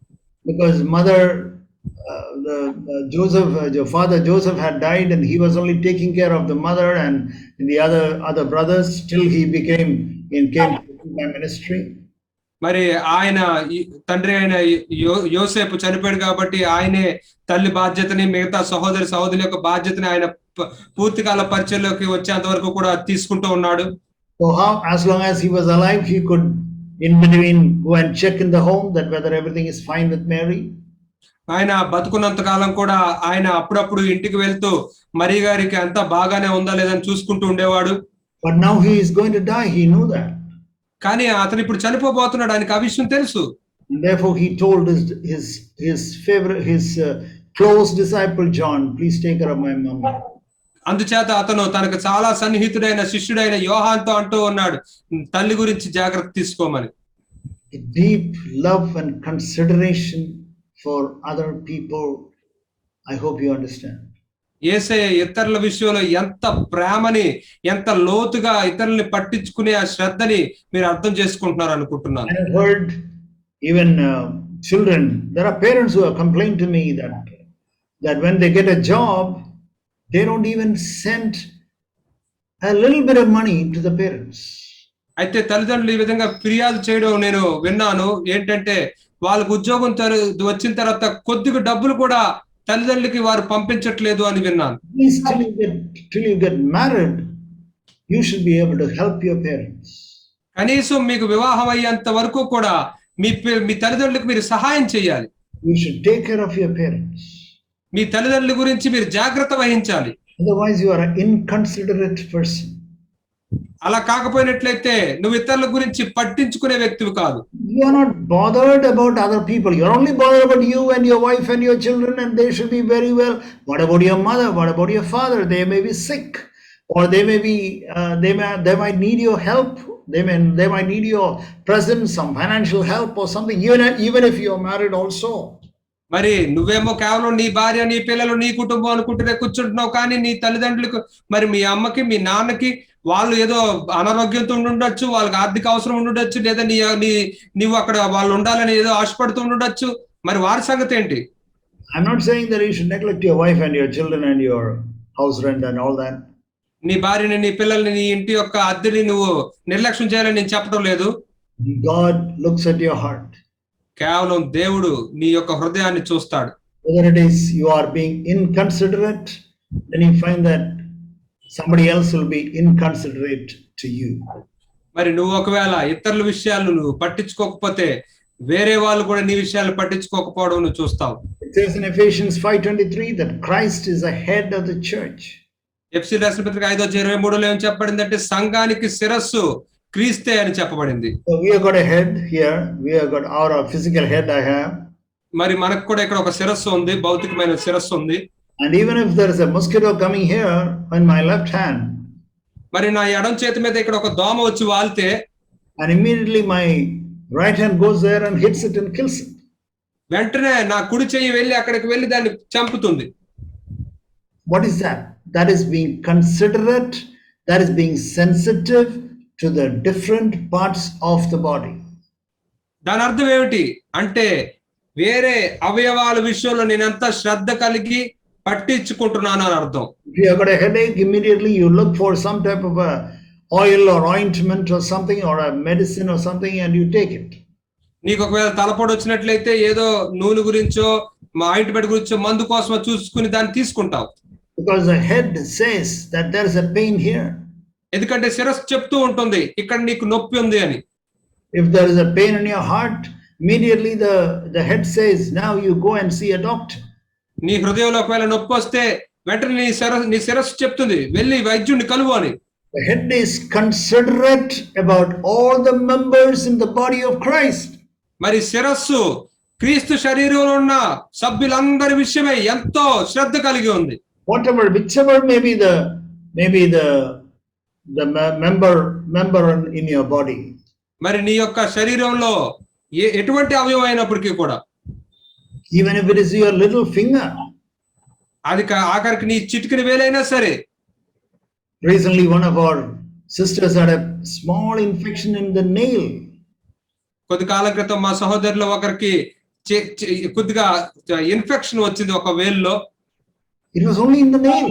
Because mother, father Joseph had died, and he was only taking care of the mother and the other brothers till he came to my ministry. మరి ఆయన తండ్రి అయిన యోసేపు చనిపోయాడు కాబట్టి ఆయనే తల్లి బాధ్యతని మిగతా సహోదరుల యొక్క బాధ్యతని ఆయన పూర్తికాల పరిచయంలోకి వచ్చేంత వరకు కూడా తీసుకుంటూ ఉన్నాడు. So as long as he was alive, he could in between go and check in the home that whether everything is fine with Mary. ఆయన బతుకున్నంత కాలం కూడా ఆయన అప్పుడప్పుడు ఇంటికి వెళ్తూ మరి గారికి అంతా బాగానే ఉందా లేదని చూసుకుంటూ ఉండేవాడు. But now he is going to die, he knew that. కానీ అతను ఇప్పుడు చనిపోబోతున్నాడు, ఆయనకు ఆ విషయం తెలుసు. And therefore he told his favorite, his close disciple John, please take care of my mom. అందుచేత అతను తనకు చాలా సన్నిహితుడైన శిష్యుడైన యోహాన్తో అంటూ ఉన్నాడు, తల్లి గురించి జాగ్రత్త తీసుకోమని. A deep love and consideration for other people. I hope you understand. యేసయ్య ఇతరుల విషయంలో ఎంత ప్రేమని, ఎంత లోతుగా ఇతరుల్ని పట్టించుకునే ఆ శ్రద్ధని మీరు అర్థం చేసుకుంటున్నారు అనుకుంటున్నాను. I have heard even children, there are parents who have complained to me that when they get a job, they don't even send a little bit of money to the parents. అయితే తల్లిదండ్రులు ఈ విధంగా ఫిర్యాదు చేయడం నేను విన్నాను. ఏంటంటే వాళ్ళకు ఉద్యోగం వచ్చిన తర్వాత కొద్దిగా డబ్బులు కూడా తల్లిదండ్రులకి వారు పంపించట్లేదు అని విన్నాను. Till you get married, you should be able to help your parents. కనీసం మీకు వివాహం అయ్యేంత వరకు కూడా మీ తల్లిదండ్రులకు మీరు సహాయం చేయాలి. You should take care of your parents. మీ తల్లిదండ్రుల గురించి మీరు జాగ్రత్త వహించాలి. Otherwise you are an inconsiderate person. అలా కాకపోయినట్లయితే నువ్వు ఇతరుల గురించి పట్టించుకునే వ్యక్తివి కాదు. You are not bothered about other people. You are only bothered about you and your wife and your children, and they should be very well. What about your mother? What about your father? They may be sick, or they may be they might need your help. They might need your presence, some financial help or something. Even if you are married also. మరి నువ్వేమో కేవలం నీ భార్య, నీ పిల్లలు, నీ కుటుంబం అనుకుంటూనే కూర్చుంటున్నావు, కానీ నీ తల్లిదండ్రులకు, మరి మీ అమ్మకి, మీ నాన్నకి వాళ్ళు ఏదో అనారోగ్యంతో ఉండుండొచ్చు, వాళ్ళకి ఆర్థిక అవసరం ఉండుండొచ్చు, లేదా నీవు అక్కడ వాళ్ళు ఉండాలని ఏదో ఆశపడుతూ ఉండుండొచ్చు. మరి వారి సంగతి ఏంటి? I'm not saying that you should neglect your wife and your children and your house rent and all that. నీ భార్యని, నీ పిల్లల్ని, నీ ఇంటి యొక్క అద్దెని నువ్వు నిర్లక్ష్యం చేయాలని నేను చెప్పడం లేదు. God looks at your heart. కేవలం దేవుడు నీ యొక్క హృదయాన్ని చూస్తాడు. Whether it is you are being inconsiderate, then you find that somebody else will be inconsiderate to you. మరి నువ్వు ఒకవేళ ఇతరుల విషయాలు నువ్వు పట్టించుకోకపోతే వేరే వాళ్ళు కూడా నీ విషయాలు పట్టించుకోకపోవడం నువ్వు చూస్తావు. It says in Ephesians 5:23 that Christ is the head of the church. ఎఫెసీ రాసిన పత్రిక 5:23లో ఏం చెప్పబడిందంటే సంఘానికి శిరస్సు క్రీస్తే అని చెప్పబడింది. So we have got a head here. We have got our physical head I have. మరి మనకు కూడా ఇక్కడ ఒక శిరస్సు ఉంది, భౌతికమైన శిరస్సు ఉంది. And even if there is a mosquito coming here on my left hand, మరి నా ఎడమ చేతి మీద ఇక్కడ ఒక దోమ వచ్చి వాలితే, and immediately my right hand goes there and hits it and kills it. వెంటనే నా కుడి చెయ్యి వెళ్ళి అక్కడికి వెళ్ళి దాన్ని చంపుతుంది. What is that? That is being considerate. That is being sensitive to the different parts of the body. దాని అర్థం ఏమిటి అంటే వేరే అవయవాల విషయంలో నేనంతా శ్రద్ధ కలిగి పట్టించుకుంటున్నాను అని అర్థం. If you have got a headache, immediately you look for some type of a oil or ointment or something, or a medicine or something, and you take it. నీకు ఒకవేళ తలపోటు వచ్చినట్లయితే ఏదో నూనె గురించో ఆయింట్మెంట్ గురించో మందు కోసం చూసుకుని దాన్ని తీసుకుంటావు. Because the head says that there is a pain here. ఎందుకంటే శిరస్సు చెప్తూ ఉంటుంది ఇక్కడ నీకు నొప్పి ఉంది అని. If there is a pain in your heart, immediately the head says, now you go and see a doctor. నీ హృదయంలో ఒకవేళ నొప్పి వస్తే వెంటనే నీ శిరస్సు చెప్తుంది వెళ్ళి వైద్యుడిని కలువు అని. The head is considerate about all the members in the body of Christ. మరి శిరస్సు క్రీస్తు శరీరంలో ఉన్న సభ్యులందరి విషయమై ఎంతో శ్రద్ధ కలిగి ఉంది. Whichever may be the member in your body. మరి నీ యొక్క శరీరంలో ఎటువంటి అవయవం అయినప్పటికీ కూడా, even if it is your little finger, అది ఆఖరికి నీ చిటికిన వేలైనా సరే. Recently one of our sisters had a small infection in the nail. కొద్ది కాలం క్రితం మా సహోదరులు ఒకరికి కొద్దిగా ఇన్ఫెక్షన్ వచ్చింది ఒక వేలులో. It was only in the nail.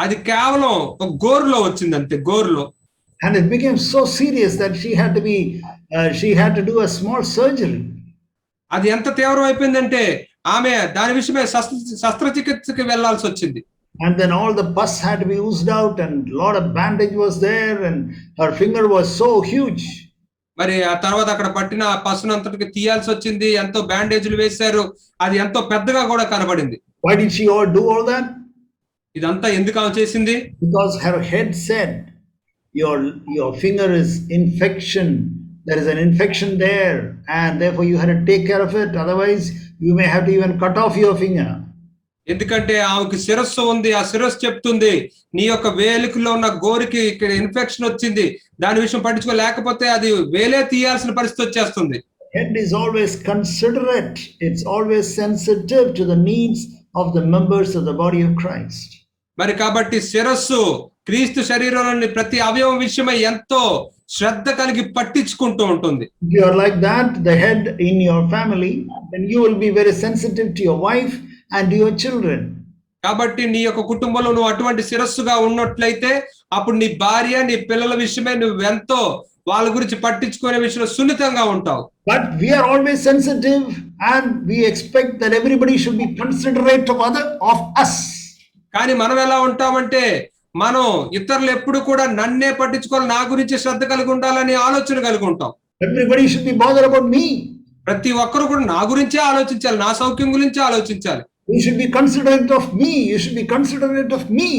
అది కేవలం ఒక గోరులో వచ్చింది అంతే, గోరులో. And it became so serious that she had to do a small surgery. అది ఎంత తీవ్రం అయిపోయిందంటే ఆమె దాని విషయమే శస్త్రచికిత్సకి వెళ్లాల్సి వచ్చింది. And then all the pus had to be oozed out and a lot of bandage was there and her finger was so huge. మరి ఆ తర్వాత అక్కడ పట్టిన పసునంతటికి తీయాల్సి వచ్చింది, ఎంతో బ్యాండేజ్లు వేశారు, అది ఎంతో పెద్దగా కూడా కనబడింది. Why did she do all that? ఇదంతా ఎందుకు ఆమె చేసింది? Because her head said your finger is infection, there is an infection there and therefore you had to take care of it, otherwise you may have to even cut off your finger. ఎందుకంటే ఆమెకు శిరస్సు ఉంది, ఆ శిరస్సు చెప్తుంది నీ యొక్క వేలికలో ఉన్న గోరికి ఇక్కడ ఇన్ఫెక్షన్ వచ్చింది, దాని విషయం పట్టించుకోలేకపోతే అది వేలే తీయాల్సిన పరిస్థితి వచ్చేస్తుంది. Head is always considerate, it's always sensitive to the needs of the members of the body of Christ. మరి కాబట్టి శిరస్సు క్రీస్తు శరీరంలోని ప్రతి అవయవం విషయమై ఎంతో శ్రద్ధ కలిగి పట్టించుకుంటూ ఉంటుంది. If you are like that, the head in your family, then you will be very sensitive to your wife and your children. కాబట్టి నీ యొక్క కుటుంబంలో నువ్వు అటువంటి శిరస్సుగా ఉన్నట్లయితే అప్పుడు నీ భార్య నీ పిల్లల విషయమే నువ్వు ఎంతో వాళ్ళ గురించి పట్టించుకునే విషయంలో సున్నితంగా ఉంటావు. But we are always sensitive and we expect that everybody should be considerate of us. కానీ మనం ఎలా ఉంటామంటే మనం ఇతరులు ఎప్పుడు కూడా నన్నే పట్టించుకోవాలి, నా గురించి శ్రద్ధ కలిగి ఉండాలని ఆలోచన కలిగి ఉంటాం. Everybody should be bothered about me. ప్రతి ఒక్కరు కూడా నా గురించే ఆలోచించాలి, నా సౌఖ్యం గురించి ఆలోచించాలి. You should be considerate of me. You should be considerate of me.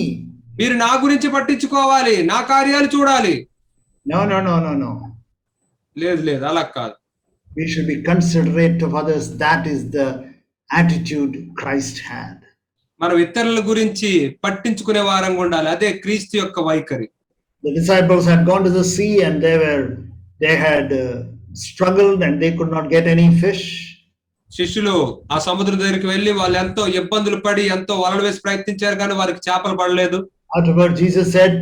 మీరు నా గురించి పట్టించుకోవాలి, నా కార్యాలు చూడాలి. No. లేదు అలా కాదు. We should be considerate of others. That is the attitude Christ had. మనం ఇతరుల గురించి పట్టించుకునే వారంగా ఉండాలి, అదే క్రీస్తు యొక్క వైఖరి. The disciples had gone to the sea and they had struggled and they could not get any fish. శిష్యులు ఆ సముద్రం దగ్గరికి వెళ్ళి వాళ్ళు ఎంతో ఇబ్బందులు పడి ఎంతో వలలు వేసి ప్రయత్నించారు కానీ వారికి చేపలు పడలేదు. Afterward Jesus said,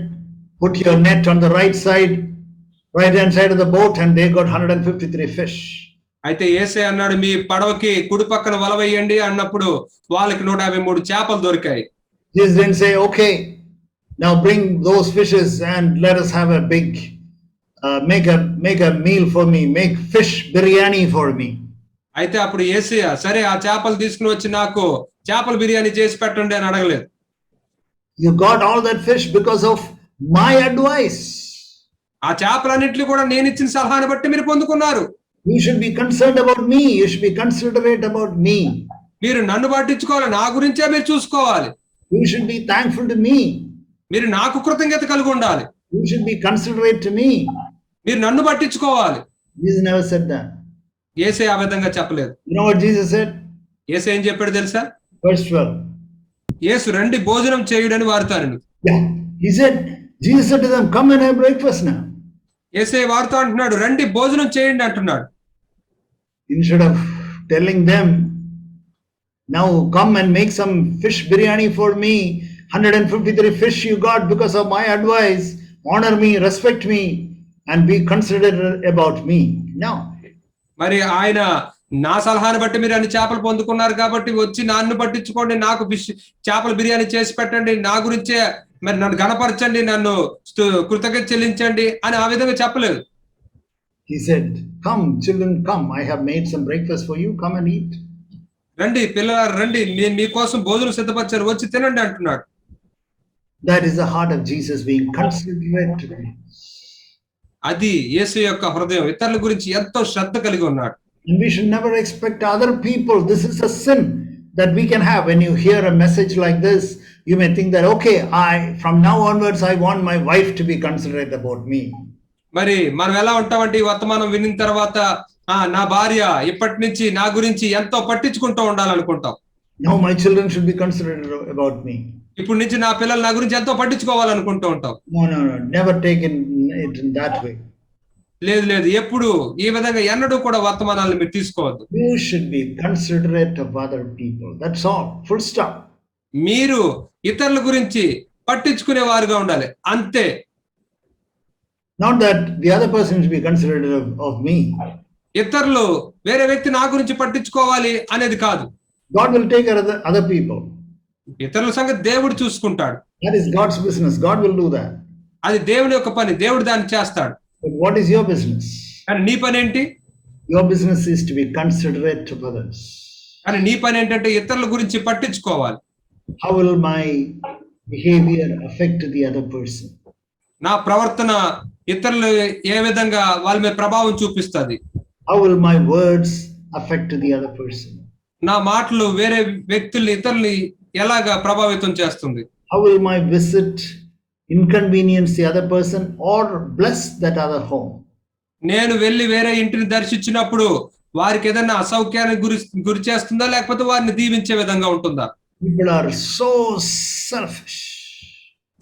put your net on the right hand side of the boat, and they got 153 fish. అయితే యేసే అన్నాడు మీ పడవకి కుడి పక్కన వల వేయండి అన్నప్పుడు వాళ్ళకి 153 చేపలు దొరికాయి. Jesus didn't say, okay, now bring those fishes and let us have a big make a meal for me, make fish biryani for me. అయితే అప్పుడు యేసయ్య సరే ఆ చేపలు తీసుకుని వచ్చి నాకు చేపల బిర్యానీ చేసి పెట్టండి అని అడగలేదు. You got all that fish because of my advice. ఆ చేపలన్నింటినీ కూడా నేను ఇచ్చిన సలహాను బట్టి మీరు పొందుకున్నారు. You should be concerned about me. You should be considerate about me. మీరు నన్ను పట్టించుకోవాలి, నా గురించే మీరు చూసుకోవాలి. You should be thankful to me. మీరు నాకు కృతజ్ఞత కలిగి ఉండాలి. You should be considerate to me. మీరు నన్ను పట్టించుకోవాలి. Jesus never said that. యేసే ఆ విధంగా చెప్పలేదు. You know what Jesus said? యేసే ఏం చెప్పాడు తెలుసా? Verse 12. యేసు రండి భోజనం చేయుడని వారుతారని. Yeah. Jesus said to them, come and have breakfast now. యేసే వారితో అంటున్నాడు రండి భోజనం చేయండి అంటున్నాడు. Instead of telling them, now come and make some fish biryani for me, 153 fish you got because of my advice, honor me, respect me, and be considerate about me. No. మరి ఆయన నా సలహాను బట్టి మీరు అన్ని చేపలు పొందుకున్నారు కాబట్టి వచ్చి నన్ను పట్టించుకోండి, నాకు ఫిష్ చేపల బిర్యానీ చేసి పెట్టండి, నా గురించే మరి నన్ను గణపరచండి, నన్ను కృతజ్ఞత చెల్లించండి అని ఆ విధంగా చెప్పలేదు. He said, come children, come, I have made some breakfast for you, come and eat. రండి పిల్లలు రండి, నేను మీకోసం భోజనం సిద్ధపరిచాను, వచ్చి తినండి అంటున్నాడు. That is the heart of Jesus, being considerate. అది యేసు యొక్క హృదయం, ఇతరుల గురించి ఎంతో శ్రద్ధ కలిగి ఉన్నాడు. And we should never expect other people. This is a sin that we can have. When you hear a message like this, You may think that, okay, from now onwards, I want my wife to be considerate about me. మరి మనం ఎలా ఉంటామంటే ఈ వర్తమానం వినిన తర్వాత నా భార్య ఇప్పటి నుంచి నా గురించి ఎంతో పట్టించుకుంటూ ఉండాలనుకుంటాం. No, my children should be considerate about me. ఇప్పుడు నుంచి నా పిల్లలు నా గురించి ఎంతో పట్టించుకోవాలనుకుంటూ ఉంటాం. No, never take it in that way. లేదు ఎప్పుడు ఈ విధంగా ఎన్నడూ కూడా వర్తమానాలను మీరు తీసుకోవద్దు. You should be considerate of other people. That's all. Full stop. మీరు ఇతరుల గురించి పట్టించుకునే వారుగా ఉండాలి, అంతే. Not that the other person should be considerate of me. ఇతరులు వేరే వ్యక్తి నా గురించి పట్టించుకోవాలి అనేది కాదు. God will take care of other people. ఇతరుల సంగతి దేవుడు చూసుకుంటాడు. That is God's business. God will do that. అది దేవుని యొక్క పని, దేవుడు దాన్ని చేస్తాడు. But what is your business? కానీ నీ పని ఏంటి? Your business is to be considerate of others. కానీ నీ పని ఏంటంటే ఇతరుల గురించి పట్టించుకోవాలి. How will my behavior affect the other person? నా ప్రవర్తన ఇతరులు ఏ విధంగా వాళ్ళ మీద ప్రభావం చూపిస్తుంది? How will my words affect the other person? నా మాటలు వేరే వ్యక్తుల్ని ఇతరుల్ని ఎలాగా ప్రభావితం చేస్తుంది? How will my visit inconvenience the other person or bless that other home? నేను వెళ్ళి వేరే ఇంటిని దర్శించినప్పుడు వారికి ఏదైనా అసౌక్యానికి గురి చేస్తుందా, లేకపోతే వారిని దీవించే విధంగా ఉంటుందా? People are so selfish.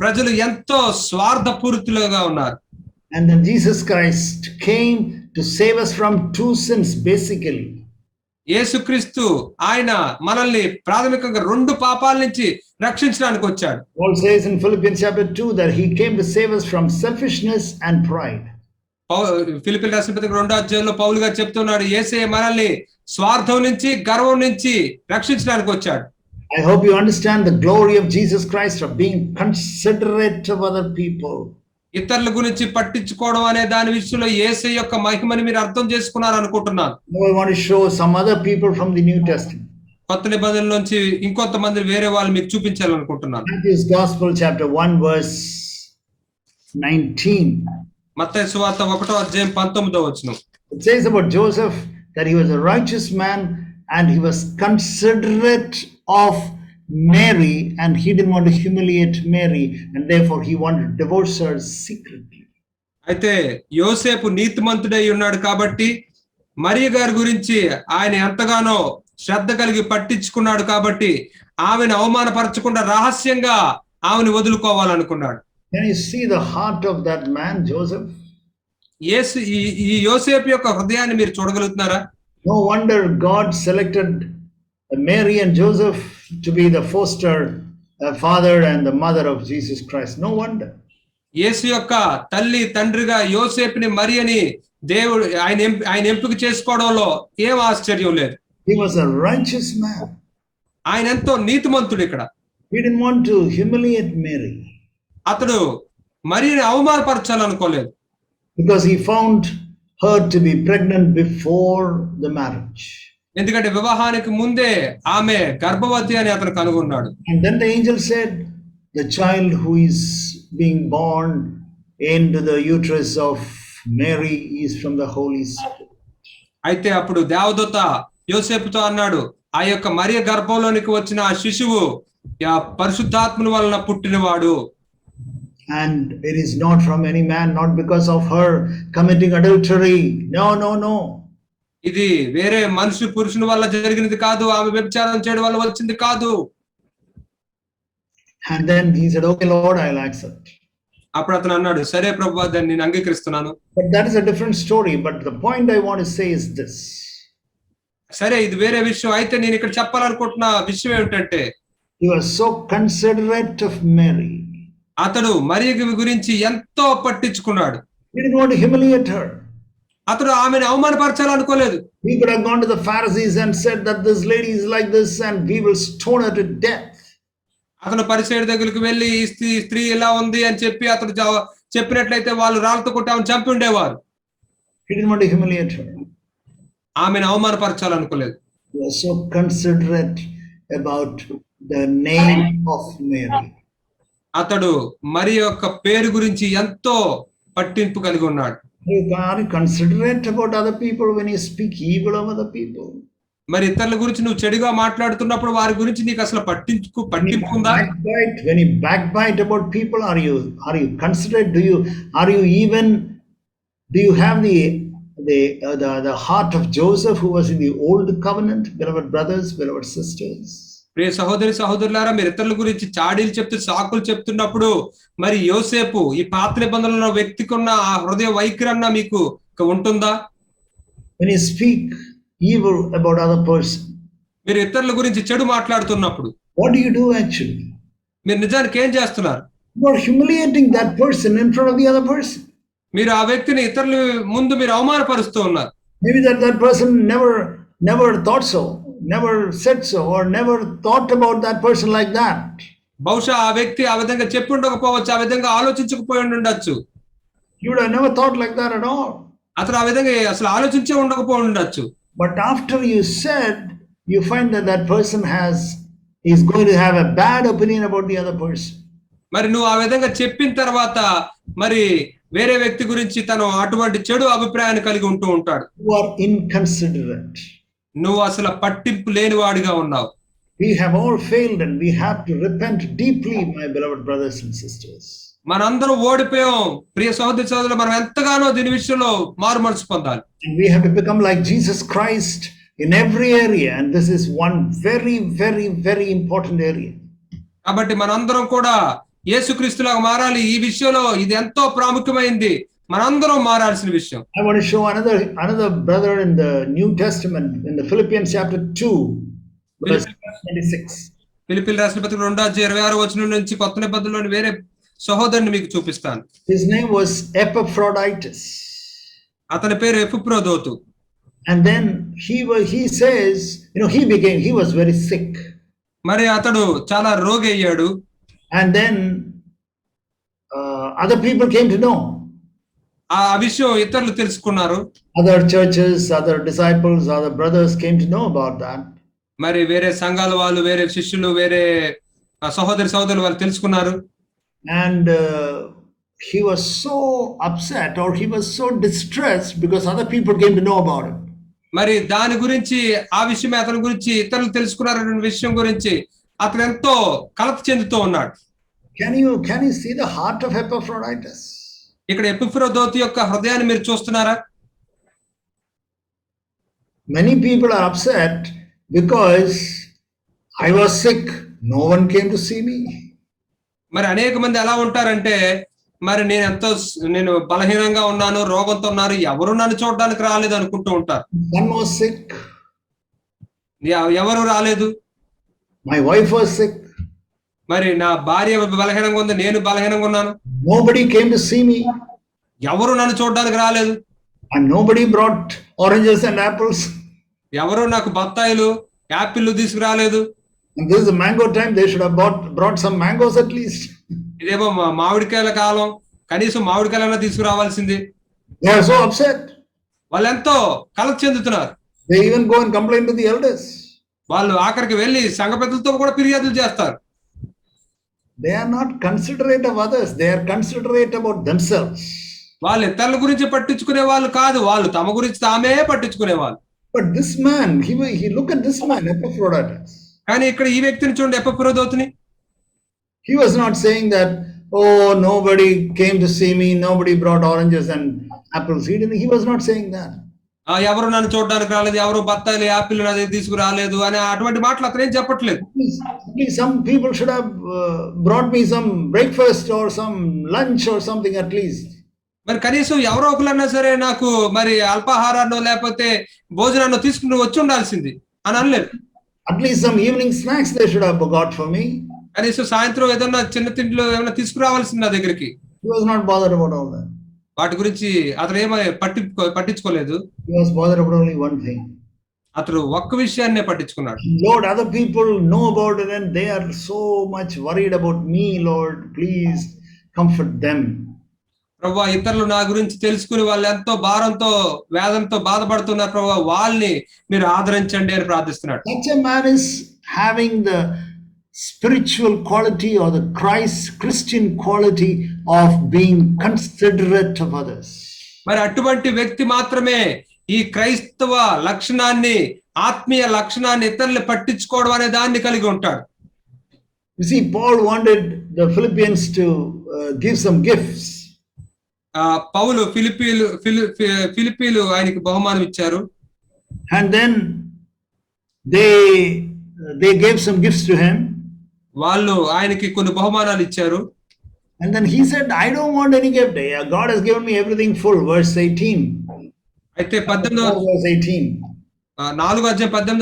ప్రజలు ఎంతో స్వార్థపూరితులుగా ఉన్నారు. And then Jesus Christ came to save us from two sins basically. యేసుక్రీస్తు ఆయన మనల్ని ప్రాథమికంగా రెండు పాపాల నుంచి రక్షించడానికి వచ్చాడు. Paul says in Philippians chapter 2 that he came to save us from selfishness and pride. ఫిలిప్పీయుల రాసిన పత్రిక 2వ అధ్యాయంలో పౌలు గారు చెప్తున్నాడు, యేసయ్య మనల్ని స్వార్థం నుంచి గర్వం నుంచి రక్షించడానికి వచ్చాడు. I hope you understand the glory of Jesus Christ of being considerate of other people. ఇతరుల గురించి పట్టించుకోవడం అనే దాని విషయంలో యేసయ్య యొక్క మహిమని మీరు అర్థం చేసుకున్నారు అనుకుంటున్నాను. Now I want to show some other people from the New Testament. కొత్త నిబంధనల నుంచి ఇంకొంతమంది వేరే వాళ్ళు మీకు చూపించాలనుకుంటున్నాను. Matthew's Gospel chapter 1 verse 19. మత్తయి సువార్త 1వ అధ్యాయం 19వ వచనం. It says about Joseph that he was a righteous man and he was considerate of Mary and he didn't want to humiliate Mary and therefore he wanted to divorce her secretly. అయితే యోసేపు నీతిమంతుడై ఉన్నాడు కాబట్టి మరియ గారి గురించి ఆయన ఎంతగానో శ్రద్ధ కలిగి పట్టించుకున్నాడు కాబట్టి ఆమెను అవమానపరచకుండా రహస్యంగా ఆమెను వదులుకోవాలనుకున్నాడు. Can you see the heart of that man Joseph? ఈ యోసేపు యొక్క హృదయాన్ని మీరు చూడగలుగుతున్నారా? No wonder God selected Mary and Joseph to be the foster father and the mother of Jesus Christ. No wonder. యేసు యొక్క తల్లి తండ్రిగా యోసేపుని మరియని దేవుడు ఆయన ఎంపిక చేసుకోవడంలో ఏం ఆశ్చర్యం లేదు. He was a righteous man. ఆయన ఎంతో నీతిమంతుడు. ఇక్కడ He didn't want to humiliate Mary. అతడు మరియని అవమానపరచాలనుకోలేదు. Because he found her to be pregnant before the marriage. ఎందుకంటే వివాహానికి ముందే ఆమె గర్భవతి అని అతను కనుగొన్నాడు. And then the angel said, the child who is being born into the uterus of Mary is from the Holy Spirit. అయితే అప్పుడు దేవదూత యోసేపుతో అన్నాడు, ఆ యొక్క మరియ గర్భంలోనికి వచ్చిన ఆ శిశువు పరిశుద్ధాత్మని వలన పుట్టినవాడు. And it is not from any man, not because of her committing adultery. No. ఇది వేరే పురుషుని వల్ల జరిగినది కాదు, ఆమె వ్యభిచారం చేయడం వల్ల వచ్చింది కాదు. And then he said, okay Lord, I'll accept. అప్పుడు అతను అన్నాడు, సరే ప్రభువా, దాన్ని నేను అంగీకరిస్తున్నాను. But that is a different story. But the point I want to say is this. సరే, ఇది వేరే విషయం. అయితే నేను ఇక్కడ చెప్పాలనుకుంటున్న విషయం ఏమిటంటే, he was so considerate of Mary. అతడు మరియ గురించి ఎంతో పట్టించుకున్నాడు. He didn't want to humiliate her. అతడు ఆమెను అవమానపరచాలనుకోలేదు. He could have gone to the Pharisees and said that this lady is like this and we will stone her to death. అతను పరిసయ్యుల దగ్గరికి వెళ్ళి ఈ స్త్రీ ఇలా ఉంది అని చెప్పి అతడు చెప్పినట్లయితే వాళ్ళు రాళ్ళతో కొట్టి ఆమెను చంపి ఉండేవారు. He didn't want to humiliate her. ఆమెను అవమానపరచాలనుకోలేదు. He was so considerate about the name of Mary. అతడు మరి యొక్క పేరు గురించి ఎంతో పట్టింపు కలిగి ఉన్నాడు. You are considerate about other people when you speak evil of other people. మరి ఇతరుల గురించి నువ్వు చెడుగా మాట్లాడుతున్నప్పుడు వారి గురించి నీకు అసలు పట్టింపు ఉందా? When you backbite about people, are you considerate? Do you have the heart of Joseph, who was in the old covenant? Beloved brothers, beloved sisters. ప్రియ సహోదరులారా, మీరు ఇతరుల గురించి చాడీలు చెప్తూ సాకులు చెప్తున్నప్పుడు మరి యోసేపు ఈ పాత నిబంధనలో వ్యక్తికి ఉన్న ఆ హృదయ వైఖరన్న మీకు ఉంటుందా? When you speak evil about other person, మీరు ఇతరుల గురించి చెడు మాట్లాడుతున్నప్పుడు what do you do actually? మీరు నిజానికి ఏం చేస్తున్నారు? You are humiliating that person in front of the other person. మీరు ఆ వ్యక్తిని ఇతరుల ముందు మీరు అవమానపరుస్తూ ఉన్నారు. Maybe that person never thought so, never said so, or never thought about that person like that. బహుశా ఆ వ్యక్తి ఆ విధంగా చెప్పి ఉండకపోవచ్చు, ఆ విధంగా ఆలోచించకపోయి ఉండొచ్చు. You would have never thought like that at all. అతను ఆ విధంగా అసలు ఆలోచించే ఉండకపోయి ఉండొచ్చు. But after you said, you find that person is going to have a bad opinion about the other person. మరి నువ్వు ఆ విధంగా చెప్పిన తర్వాత మరి వేరే వ్యక్తి గురించి తను అటువంటి చెడు అభిప్రాయాన్ని కలిగి ఉంటూ ఉంటాడు. You are inconsiderate. నువ్వు అసలు పట్టింపు లేని వాడిగా ఉన్నావు. We have all failed and we have to repent deeply, my beloved brothers and sisters. మనందరం ఓడిపోయాం ప్రియ సహోదరులు, మనం ఎంతగానో దీని విషయంలో మారు మనసు పొందాలి. And we have to become like Jesus Christ in every area, and this is one very, very, very important area. కాబట్టి మనందరం కూడా యేసుక్రీస్తులాగా మారాలి. ఈ విషయంలో ఇది ఎంతో ప్రాముఖ్యమైనది, మనందరం మారాల్సిన విషయం. I want to show another brother in the New Testament, in the Philippians chapter 2, verse 26. ఫిలిప్పీయుల రాసిన పత్రిక 2:26 నుంచి కొత్త నిబంధనలోని వేరే సహోదరుని మీకు చూపిస్తాను. His name was Epaphroditus. అతని పేరు ఎపిఫ్రోదోతు. And then he says, he was very sick. మరి అతడు చాలా రోగి అయ్యాడు. And then other people came to know. ఆ విషయం ఇతరులు తెలుసుకున్నారు. Other churches, other disciples, other brothers came to know about that. మరి వేరే సంఘాల వాళ్ళు, వేరే శిష్యులు, వేరే సహోదరులు వాళ్ళు తెలుసుకున్నారు. And he was so upset, or he was so distressed, because other people came to know about it. మరి దాని గురించి, ఆ విషయమే అతని గురించి ఇతరులు తెలుసుకున్నారనే విషయం గురించి అతను ఎంతో కలత చెందుతూ ఉన్నాడు. Can you see the heart of Epaphroditus? ఇక్కడ ఎపిఫ్రోదోతు యొక్క హృదయాన్ని మీరు చూస్తున్నారా? Many people are upset because I was sick, no one came to see me. మరి అనేక మంది ఎలా ఉంటారంటే, మరి నేను బలహీనంగా ఉన్నాను, రోగంతో ఉన్నారు, ఎవరు నన్ను చూడడానికి రాలేదు అనుకుంటూ ఉంటారు. One was sick. ఎవరు రాలేదు. My wife was sick. మరి నా భార్య బలహీనంగా ఉంది, నేను బలహీనంగా ఉన్నాను. Nobody came to see me. ఎవరు నన్ను చూడడానికి రాలేదు. And nobody brought oranges and apples. ఎవరు నాకు బత్తాయిలు, యాపిల్లు తీసుకురాలేదు. And this is the mango time, they should have brought some mangoes at least. ఇదేమో మామిడికాయల కాలం, కనీసం మామిడికాయలన్నా తీసుకురావాల్సింది. They are so upset. వాళ్ళు ఎంతో కలత చెందుతున్నారు. They even go and complain to the elders. వాళ్ళు ఆఖరికి వెళ్ళి సంఘ పెద్దలతో కూడా ఫిర్యాదులు చేస్తారు. They are not considerate of others, they are considerate about themselves. వాళ్ళు ఇతరుల గురించి పట్టించుకునే వాళ్ళు కాదు, వాళ్ళు తమ గురించి తామే పట్టించుకునే వాళ్ళు. But this man, he look at this man, Epaphroditus. కానీ ఇక్కడ ఈ వ్యక్తిని చూడండి, ఎపిఫ్రోదోతుని. He was not saying that, oh, nobody came to see me, nobody brought oranges and apples. He was not saying that. ఎవరు నన్ను చూడడానికి రాలేదు, ఎవరు బత్తాయిలు, యాపిల్ అది తీసుకురాలేదు అని అటువంటి మాటలు అతను ఏం చెప్పట్లేదు. Please, some people should have brought me some breakfast or some lunch or something at least. మరి కనీసం ఎవరో ఒకరన్నా సరే నాకు మరి అల్పాహారాన్నో లేకపోతే భోజనాన్నో తీసుకుని వచ్చి ఉండాల్సింది అని అనలేదు. At least some evening snacks they should have got for me. కనీసం సాయంత్రం ఏదన్నా చిన్న తిండిలో ఏమైనా తీసుకురావాల్సింది నా దగ్గరికి. He was not bothered about all that. వాటి గురించి అతను ఏమీ పట్టించుకోలేదు. He was bothered about only one thing. అతను ఒక్క విషయాన్నే పట్టించుకున్నాడు. Lord, other people know about it and they are so much worried about me. Lord, please comfort them. ప్రభువా, ఇతరులు నా గురించి తెలుసుకుని వాళ్ళు ఎంతో భారంతో వేదనతో బాధపడుతున్నారు ప్రభువా, వాళ్ళని మీరు ఆదరించండి అని ప్రార్థిస్తున్నాడు. Such a man is having the spiritual quality or the Christian quality of being considerate of others. మరి అటువంటి వ్యక్తి మాత్రమే ఈ క్రైస్తవ లక్షణాన్ని ఆత్మీయ లక్షణాన్ని ఇతరులు పట్టించుకోవడం అనే దాన్ని కలిగి ఉంటాడు. You see, Paul wanted the Philippians to give some gifts. పౌలు ఫిలిప్పీలు ఆయనకి బహుమానం ఇచ్చారు. And then they gave some gifts to him. వాళ్ళు ఆయనకి కొన్ని బహుమానాలు ఇచ్చారు. And then he said, I don't want any gift. God has given me everything full. Verse 18. అయితే 4:18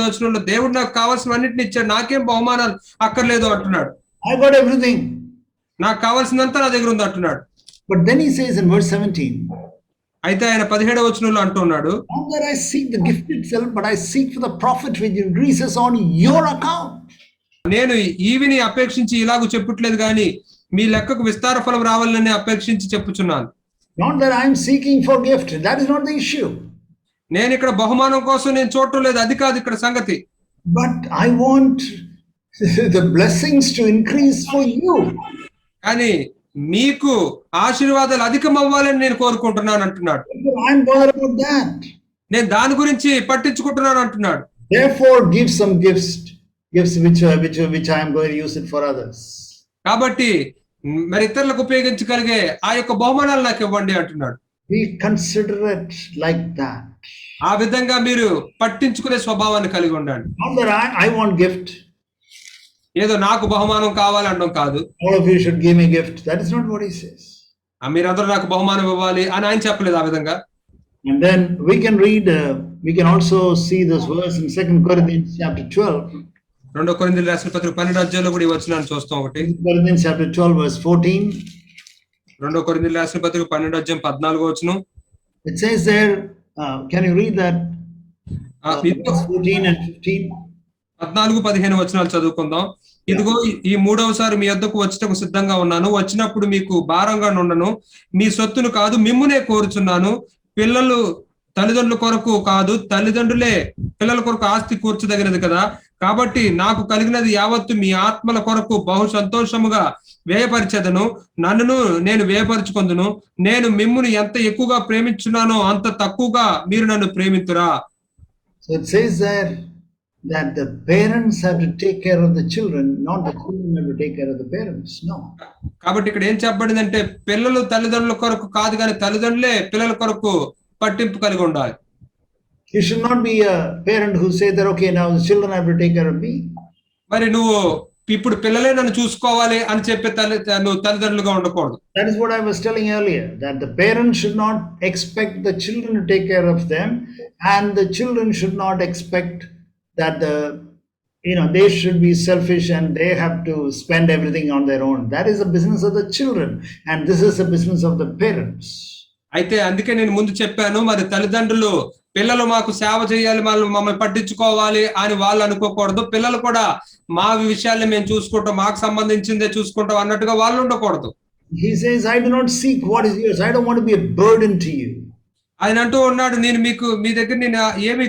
వచనంలో దేవుడు నాకు కావాల్సినవన్నిటిని ఇచ్చాడు, నాకేం బహుమానాలు అక్కర్లేదు అంటున్నాడు. I got everything. నాకు కావాల్సినంత నా దగ్గర ఉంది అంటున్నాడు. But then he says in verse 17, అయితే ఆయన 17వ వచనంలో అంటున్నాడు, not that I seek the gift itself, but I seek for the profit which increases on your account. నేను ఈవిని అపేక్షించి ఇలాగూ చెప్పుట్లేదు గాని మీ లెక్కకు విస్తార ఫలం రావాలని అపేక్షించి చెప్పుచున్నాను. Not that I am seeking for gift. That is not the issue. నేను ఇక్కడ బహుమానం కోసం నేను చూడటం లేదు, అది కాదు ఇక్కడ సంగతి. But I want the blessings to increase for you. కానీ మీకు ఆశీర్వాదాలు అధికం అవ్వాలని నేను కోరుకుంటున్నాను అంటున్నాడు. I'm bothered about that. నేను దాని గురించి పట్టించుకుంటున్నాను అంటున్నాడు. Therefore give some gifts which I am going to use it for others. కాబట్టి మరి ఇతరులకు ఉపయోగించగలిగే ఆ యొక్క బహుమానాలు నాకు ఇవ్వండి అంటున్నాడు. Be considerate like that. ఆ విధంగా మీరు పట్టించుకునే స్వభావాన్ని కలిగి ఉండండి. Not that I want gift. ఏదో నాకు బహుమానం కావాలనడం కాదు. All of you should give me gift. That is not what he says. మీరందరూ నాకు బహుమానం ఇవ్వాలి అని ఆయన చెప్పలేదు ఆ విధంగా. And then we can also see this verse in 2 Corinthians chapter 12. 2 కొరింథీయులకు రాసిన పత్రిక 12వ అధ్యాయంలో కూడా ఈ వచనాన్ని చూస్తాం. 2 Corinthians chapter 12 verse 14. 2 కొరింథీయులకు రాసిన పత్రిక 12వ అధ్యాయం 14వ వచనం. It says there, can you read that? Verse 14 and 15. 14-15 వచనాలు చదువుకుందాం. ఇదిగో ఈ మూడవసారి మీ వద్దకు వచ్చటకు సిద్ధంగా ఉన్నాను, వచ్చినప్పుడు మీకు భారంగా నుండను, మీ సొత్తును కాదు మిమ్మునే కోరుచున్నాను. పిల్లలు తల్లిదండ్రుల కొరకు కాదు, తల్లిదండ్రులే పిల్లల కొరకు ఆస్తి కూర్చదగినది కదా. కాబట్టి నాకు కలిగినది యావత్తు మీ ఆత్మల కొరకు బహు సంతోషముగా వ్యయపరిచెదను, నన్నును నేను వ్యయపరుచుకొందును. నేను మిమ్మును ఎంత ఎక్కువగా ప్రేమించున్నానో అంత తక్కువగా మీరు నన్ను ప్రేమింతురా. So it says there that the parents have to take care of the children, not the children have to take care of the parents. No. కాబట్టి ఇక్కడ ఏం చెప్పబడిందంటే పిల్లలు తల్లిదండ్రుల కొరకు కాదు కానీ తల్లిదండ్రులే పిల్లల కొరకు పట్టింపు కలిగి ఉండాలి. You should not be a parent who say that, okay, now the children have to take care of me. మరి నువ్వు ఇప్పుడు పిల్లలే నన్ను చూసుకోవాలి అని చెప్పే నువ్వు తల్లిదండ్రులుగా ఉండకూడదు. That is what I was telling earlier, that the parents should not expect the children to take care of them, and the children should not expect that they should be selfish and they have to spend everything on their own. That is the business of the children, and this is the business of the parents. అయితే అందుకే నేను ముందు చెప్పాను, మరి తల్లిదండ్రులు పిల్లలు మాకు సేవ చేయాలి, మమ్మల్ని పట్టించుకోవాలి అని వాళ్ళు అనుకోకూడదు. పిల్లలు కూడా మా విషయాల్ని మేము చూసుకుంటాం, మాకు సంబంధించిందే చూసుకుంటాం అన్నట్టుగా వాళ్ళు ఉండకూడదు. He says, I do not seek what is yours. I don't want to be a burden to you. ఆయన అంటూ ఉన్నాడు, నేను మీ దగ్గర నేను ఏమి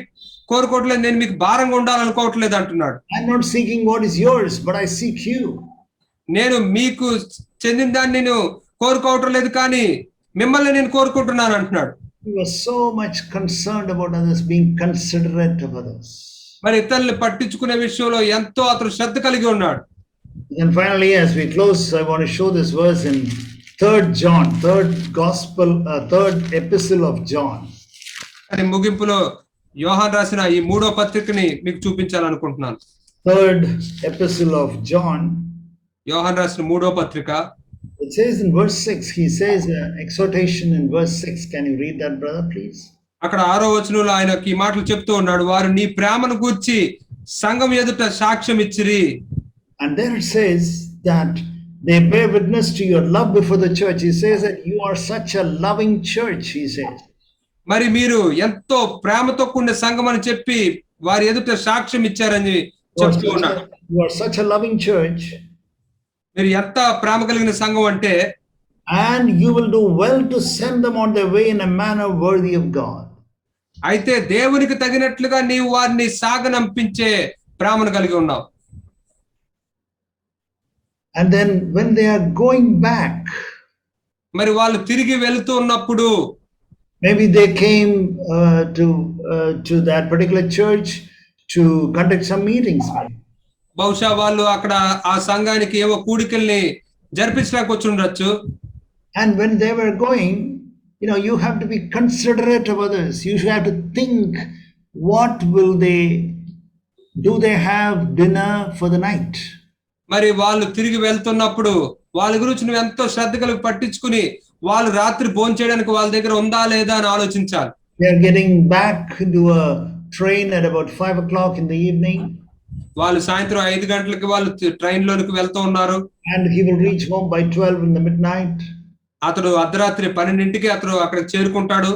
కోరుకోవట్లేదు, నేను మీకు భారంగా ఉండాలనుకోవట్లేదు అంటున్నాడు. I'm not seeking what is yours, but I seek you. నేను మీకు చెందిన దాన్ని నేను కోరుకోవటం లేదు కానీ మిమ్మల్ని నేను కోరుకుంటున్నాను అంటున్నాడు. He was so much concerned about others, being considerate of others. మరి ఇతరుల్ని పట్టించుకునే విషయంలో ఎంతో అతను శ్రద్ధ కలిగి ఉన్నాడు. And finally, as we close, I want to show this verse in 3rd John, third epistle of John. అని ముగింపులో యోహాను రాసిన ఈ 3వ పత్రికని మీకు చూపించాలనుకుంటున్నాను. 3rd epistle of John. యోహాను రాసిన 3వ పత్రిక. It says in verse 6, he says exhortation in verse 6. Can you read that, brother, please? అక్కడ 6వ వచనంలో ఆయనకి ఈ మాటలు చెప్తూ ఉన్నాడు, వారు నీ ప్రేమను గూర్చి సంఘం ఎదుట సాక్ష్యం ఇచ్చిరి. And there it says that they bear witness to your love before the church. He says that you are such a loving church, he says. మరి మీరు ఎంతో ప్రేమతో కూడిన సంఘం అని చెప్పి వారి ఎదుట సాక్ష్యం ఇచ్చారని చెప్తూ ఉన్నాడు. You are such a loving church. మీరు ఎంత ప్రేమ కలిగిన సంఘం అంటే, and you will do well to send them on their way in a manner worthy of God. అయితే దేవునికి తగినట్లుగా నీవు వారిని సాగనంపించే ప్రేమను కలిగి ఉన్నావు. And then when they are going back, మరి వాళ్ళు తిరిగి వెళ్తూ ఉన్నప్పుడు, maybe they came to that particular church to conduct some meetings. బహుశా వాళ్ళు అక్కడ ఆ సంఘానికి ఏవో కూడికల్ని జరిపించడానికి వచ్చి ఉండొచ్చు. And when they were going, you have to be considerate of others. You should have to think, what will they do? They have dinner for the night. మరి వాళ్ళు తిరిగి వెళ్తున్నప్పుడు వాళ్ళ గురించి నువ్వు ఎంతో శ్రద్ధ కలిగి పట్టించుకుని వాళ్ళు రాత్రి భోంచేయడానికి వాళ్ళ దగ్గర ఉందా లేదా అని ఆలోచించాలి. They are getting back into a train at about 5 o'clock in the evening. వాళ్ళు సాయంత్రం 5 గంటలకి వాళ్ళు ట్రైన్ లోనికి వెళ్తూ ఉన్నారు. And he will reach home by 12 in the midnight. అతడు అర్ధరాత్రి 12కి అతడు అక్కడికి చేరుకుంటాడు.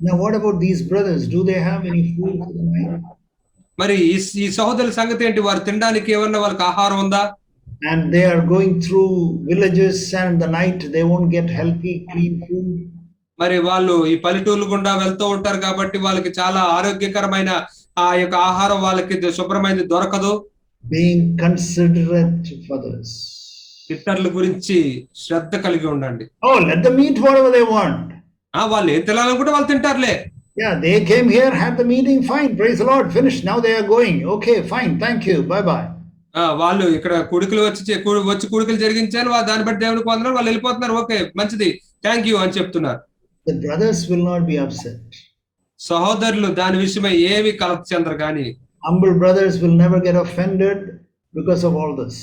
Now what about these brothers? Do they have any food for the night? మరి ఈ సహోదరుల సంగతి ఏంటి? వారు తినడానికి ఏమన్నా వాళ్ళకి ఆహారం ఉందా? And they are going through villages, and the night they won't get healthy, clean food. మరి వాళ్ళు ఈ పల్లెటూర్లు గుండా వెళ్తూ ఉంటారు కాబట్టి వాళ్ళకి చాలా ఆరోగ్యకరమైన ఆ యొక్క ఆహారం వాళ్ళకి శుభ్రమైనది దొరకదు. Being considerate of others. ఇతరుల గురించి శ్రద్ధ కలిగి ఉండండి. Oh, let them eat whatever they want. వాళ్ళు ఏం తినాలనుకుంటే వాళ్ళు తింటారులే. Yeah, they came here, had the meeting, fine, praise the Lord, finished. Now they are going. Okay, fine, thank you, bye bye. వాళ్ళు ఇక్కడ కుడికలు వచ్చి కుడికలు జరిగించారు. దాన్ని బట్టి దేవునికి వందనాలు, వాళ్ళు వెళ్ళిపోతున్నారు. ఓకే, మంచిది, థ్యాంక్ యూ అని చెప్తున్నారు. The brothers will not be upset. సహోదరులు దాని విషయమై ఏమి కలత చెందరు. కానీ Humble brothers will never get offended because of all this.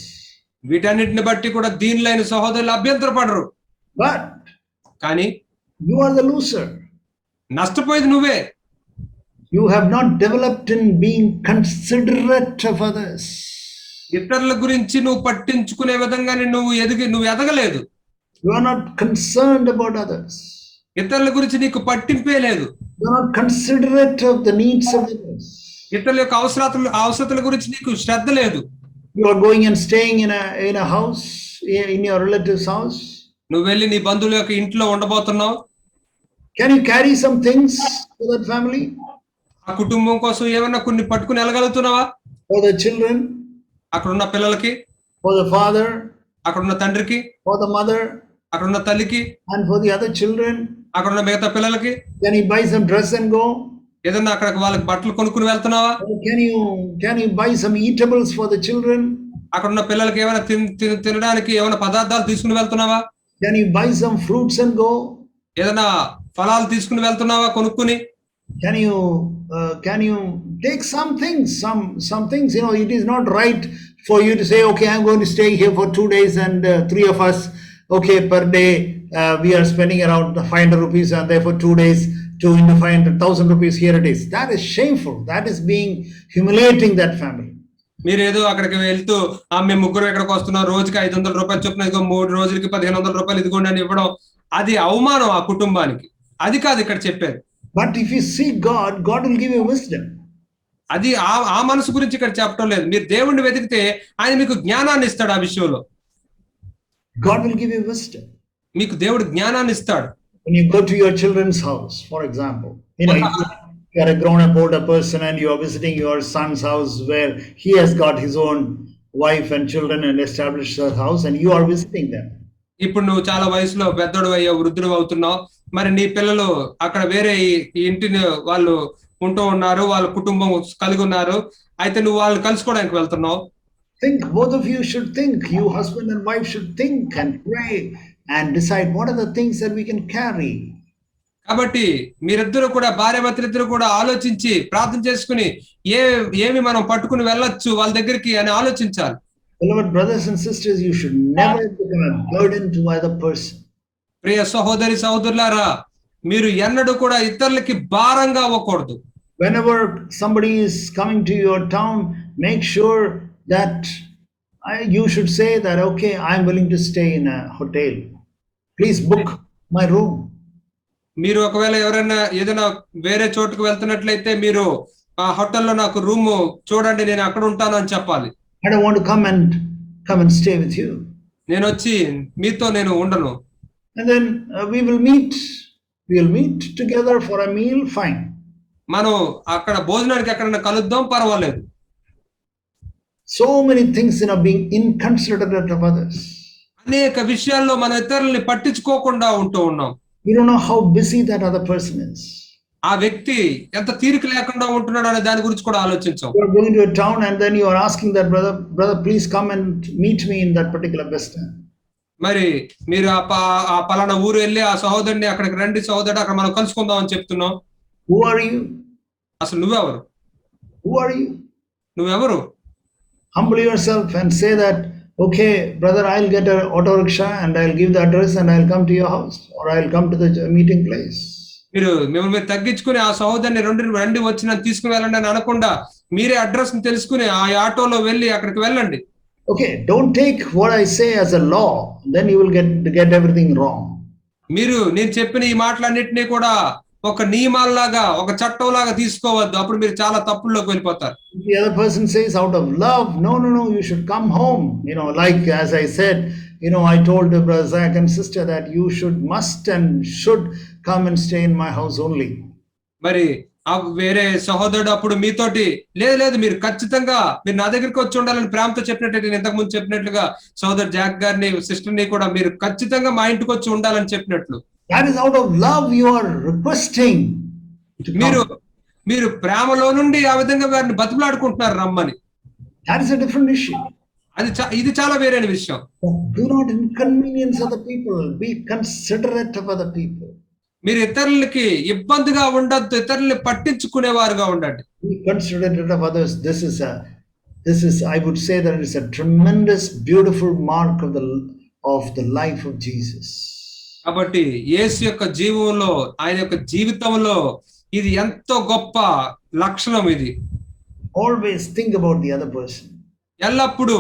వీటన్నిటిని బట్టి కూడా దీనిలైన సహోదరులు అభ్యంతరపడరు. But కానీ you are the loser. నష్టపోయేది నువ్వే. You have not developed in being considerate of others. ఇతరుల గురించి నువ్వు పట్టించుకునే విధంగానే నువ్వు ఎదగలేదు. You are not concerned about others. ఇతరుల గురించి నీకు పట్టింపే లేదు. You are not considerate of the needs of others. ఇతరుల యొక్క అవసరతల గురించి నీకు శ్రద్ధ లేదు. You are going and staying in a house, in your relative's house. నువ్వు వెళ్ళి నీ బంధువుల యొక్క ఇంట్లో ఉండబోతున్నావు. Can you carry some things for that family? ఆ కుటుంబం కోసం ఏమన్నా కొన్ని పట్టుకుని వెళ్ళగలుగుతున్నావా? For the children, అక్కడ ఉన్న పిల్లలకి, for the father, అక్కడ ఉన్న తండ్రికి, for the mother, అక్కడ ఉన్న తల్లికి, and for the other children. అక్కడ ఉన్న మిగతా పిల్లలకి Can you buy some dress and go? ఏదన్నా అక్కడ వాళ్ళకి బట్టలు కొనుక్కుని వెళ్తున్నావా? Can you buy some eatables for the children? అక్కడ ఉన్న పిల్లలకి ఏమైనా తినడానికి ఏమైనా పదార్థాలు తీసుకుని వెళ్తున్నావా? Can you buy some fruits and go? ఏదైనా ఫలాలు తీసుకుని వెళ్తున్నావా కొనుక్కుని? Can you take some things? Some things, it is not right for you to say, okay, I'm going to stay here for 2 days, and 3 of us, okay, per day we are spending around 500 rupees, and therefore 2 days, 2 into 500,000 rupees, here it is. That is shameful. That is being humiliating that family. మీరు ఏదో అక్కడికి వెళ్తూ మేము ముగ్గురు ఎక్కడికి వస్తున్నాం, రోజుకి 500 రూపాయలు చొప్పున, ఇదిగో 3 రోజులకి 1500 రూపాయలు ఇదిగోండి అని ఇవ్వడం, అది అవమానం ఆ కుటుంబానికి. అది కాదు ఇక్కడ చెప్పేది. But if you seek God, God will give you wisdom. అది ఆ మనసు గురించి ఇక్కడ చెప్పడం లేదు. మీరు దేవుణ్ణి వెతికితే ఆయన మీకు జ్ఞానాన్ని ఇస్తాడు. ఆ విషయంలో God will give you wisdom. మీకు దేవుడు జ్ఞానాన్ని ఇస్తాడు. When you go to your children's house, for example, if you are a grown-up older person and you are visiting your son's house where he has got his own wife and children and established a house, and you are visiting them. ఇప్పుడు నువ్వు చాలా వయసులో పెద్దోడు అయ్యావు, వృద్ధుడు అవుతున్నావు. మరి నీ పిల్లలు అక్కడ వేరే ఇంటిని వాళ్ళు ఉంటూ ఉన్నారు, వాళ్ళ కుటుంబం కలిగి ఉన్నారు. అయితే నువ్వు వాళ్ళు కలుసుకోవడానికి వెళ్తున్నావు. Think, both of you should think. You husband and wife should think and pray and decide what are the things that we can carry. కాబట్టి మీరిద్దరు కూడా, భార్యాభర్తలిద్దరు కూడా ఆలోచించి ప్రార్థన చేసుకుని ఏమి మనం పట్టుకుని వెళ్ళొచ్చు వాళ్ళ దగ్గరికి అని ఆలోచించాలి. Beloved brothers and sisters, you should never become a burden to either person. ప్రియ సహోదరి సహోదరులారా, మీరు ఎన్నడూ కూడా ఇతరులకి భారంగా అవ్వకూడదు. Whenever somebody is coming to your town, make sure that you should say that, okay, I'm willing to stay in a hotel. Please book my room. మీరు ఒకవేళ ఎవరైనా ఏదైనా వేరే చోటుకు వెళ్తున్నట్లయితే మీరు ఆ హోటల్లో నాకు రూమ్ చూడండి, నేను అక్కడ ఉంటాను అని చెప్పాలి. I don't want to come and stay with you. నేను వచ్చి మీతో నేను ఉండను. And then we will meet together for a meal, fine. మనం అక్కడ భోజనానికి ఎక్కడైనా కలుద్దాం, పర్వాలేదు. So many things, being inconsiderate of others. అనేక విషయాల్లో మన ఇతరుల్ని పట్టించుకోకుండా ఉంటూ ఉన్నాం. You don't know how busy that other person is. ఆ వ్యక్తి ఎంత తీరిక లేకుండా ఉంటున్నాడు అనే దాని గురించి కూడా ఆలోచించాం. You are going to a town and then you are asking that brother, please come and meet me in that particular bus stand. మరి మీరు ఆ పలానా ఊరు వెళ్ళి ఆ సహోదరుని అక్కడికి రండి సహోదరుడు, అక్కడ మనం కలుసుకుందాం అని చెప్తున్నాం. Who are you? అసలు నువ్వెవరు? Who are you? నువ్వెవరు? Humble yourself and say that, okay, brother, I'll get an auto rickshaw and I'll give the address and I'll come to your house or I'll come to the meeting place. మిమ్మల్ని తగ్గించుకుని ఆ సహోదరుని రండి వచ్చి నన్ను తీసుకుని వెళ్ళండి అని అనకుండా మీరే అడ్రస్ ని తెలుసుకుని ఆ ఆటోలో వెళ్ళి అక్కడికి వెళ్ళండి. Okay, don't take what I say as a law, then you will get everything wrong. నేను చెప్పిన ఈ మాటలన్నిటినీ కూడా ఒక నియమాల్లాగా ఒక చట్టంలాగా తీసుకోవద్దు, అప్పుడు మీరు చాలా తప్పుల్లోకి వెళ్ళిపోతారు. The other person says out of love, no, you should come home. Like as I said, I told the brother Zach and sister that you must and should come and stay in my house only. మరి వేరే సహోదరుడు అప్పుడు మీతోటి లేదు మీరు ఖచ్చితంగా మీరు నా దగ్గరికి వచ్చి ఉండాలని ప్రేమతో చెప్పినట్టు, నేను ఇంతకు ముందు చెప్పినట్లుగా సహోదరు జాక్ గారిని సిస్టర్ ని కూడా మీరు ఖచ్చితంగా మా ఇంటికి వచ్చి ఉండాలని చెప్పినట్లు. That is out of love you are requesting. మీరు ప్రేమలో నుండి ఆ విధంగా వారిని బతిమలాడుకుంటున్నారు రమ్మని. That is a different issue. ఇది చాలా వేరైన విషయం. Do not inconvenience other people. Be considerate of other people. మీరు ఇతరులకి ఇబ్బందిగా ఉండొద్దు, ఇతరుల్ని పట్టించుకునేవారుగా ఉండండి. Be considerate of others. This is I would say that it is a tremendous beautiful mark of the life of Jesus. కాబట్టి యేసు యొక్క జీవంలో, ఆయన యొక్క జీవితంలో ఇది ఎంతో గొప్ప లక్షణం. ఇది always think about the other person. ఎల్లప్పుడూ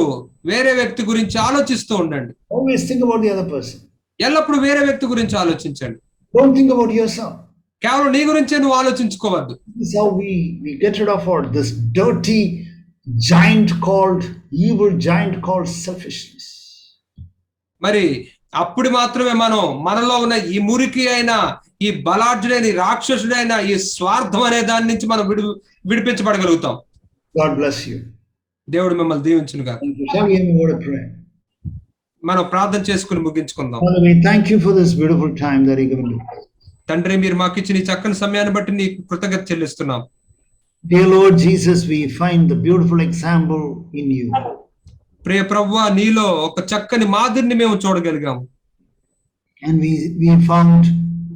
వేరే వ్యక్తి గురించి ఆలోచిస్తూ ఉండండి. Always think about the other person. ఎల్లప్పుడూ వేరే వ్యక్తి గురించి ఆలోచించండి. Don't think about yourself. కేవలం నీ గురించే నువ్వు ఆలోచించుకోవద్దు. This is how we get rid of this dirty evil giant called selfishness. మరి అప్పుడు మాత్రమే మనలో ఉన్న ఈ మురికి అయిన ఈ బలాఢ్యుడైన ఈ రాక్షసుడైన ఈ స్వార్థం అనే దాని నుంచి మనం విడిపించబడగలుగుతాం. God bless you. దేవుడు మిమ్మల్ని దీవించునుగా. Shall we have a word of prayer? మనం ప్రార్థన చేసుకుని ముగించుకుందాం. Father, we thank you for this beautiful time that you given to us. తండ్రి, మీరు మాకు ఇచ్చిన ఈ చక్కని సమయాన్ని బట్టి నీకు కృతజ్ఞత చెల్లిస్తున్నాం. Dear Lord Jesus, we find the beautiful example in you. ప్రియ ప్రభువా, నీలో ఒక చక్కని మాదిరిని మేము చూడగలిగాము. And we found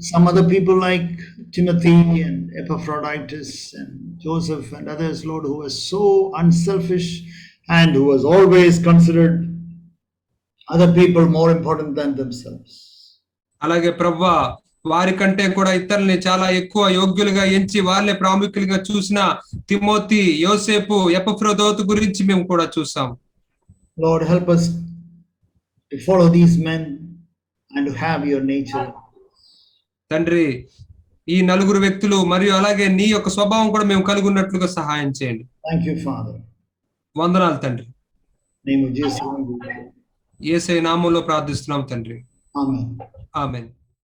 some other people like Timothy and Epaphroditus and Joseph and others, Lord, who were so unselfish and who was always considered other people more important than themselves. అలాగే ప్రభువా, వారి కంటే కూడా ఇతరుల్ని చాలా ఎక్కువ యోగ్యులుగా ఎంచి వాళ్ళే ప్రాముఖ్యులుగా చూసిన తిమోతి, యోసేపు, ఎపఫ్రోదోతు గురించి మేము కూడా చూసాం. Lord, help us to follow these men and to have your nature. తండ్రి, ఈ నలుగురు వ్యక్తులు మరియు అలాగే నీ యొక్క స్వభావం కూడా మేము కలిగి ఉన్నట్లుగా సహాయం చేయండి. Thank you, Father. వందనాలు తండ్రి. Name of Jesus. యేసయ్య నామములో ప్రార్థిస్తున్నాం తండ్రి. Amen. ఆమేన్.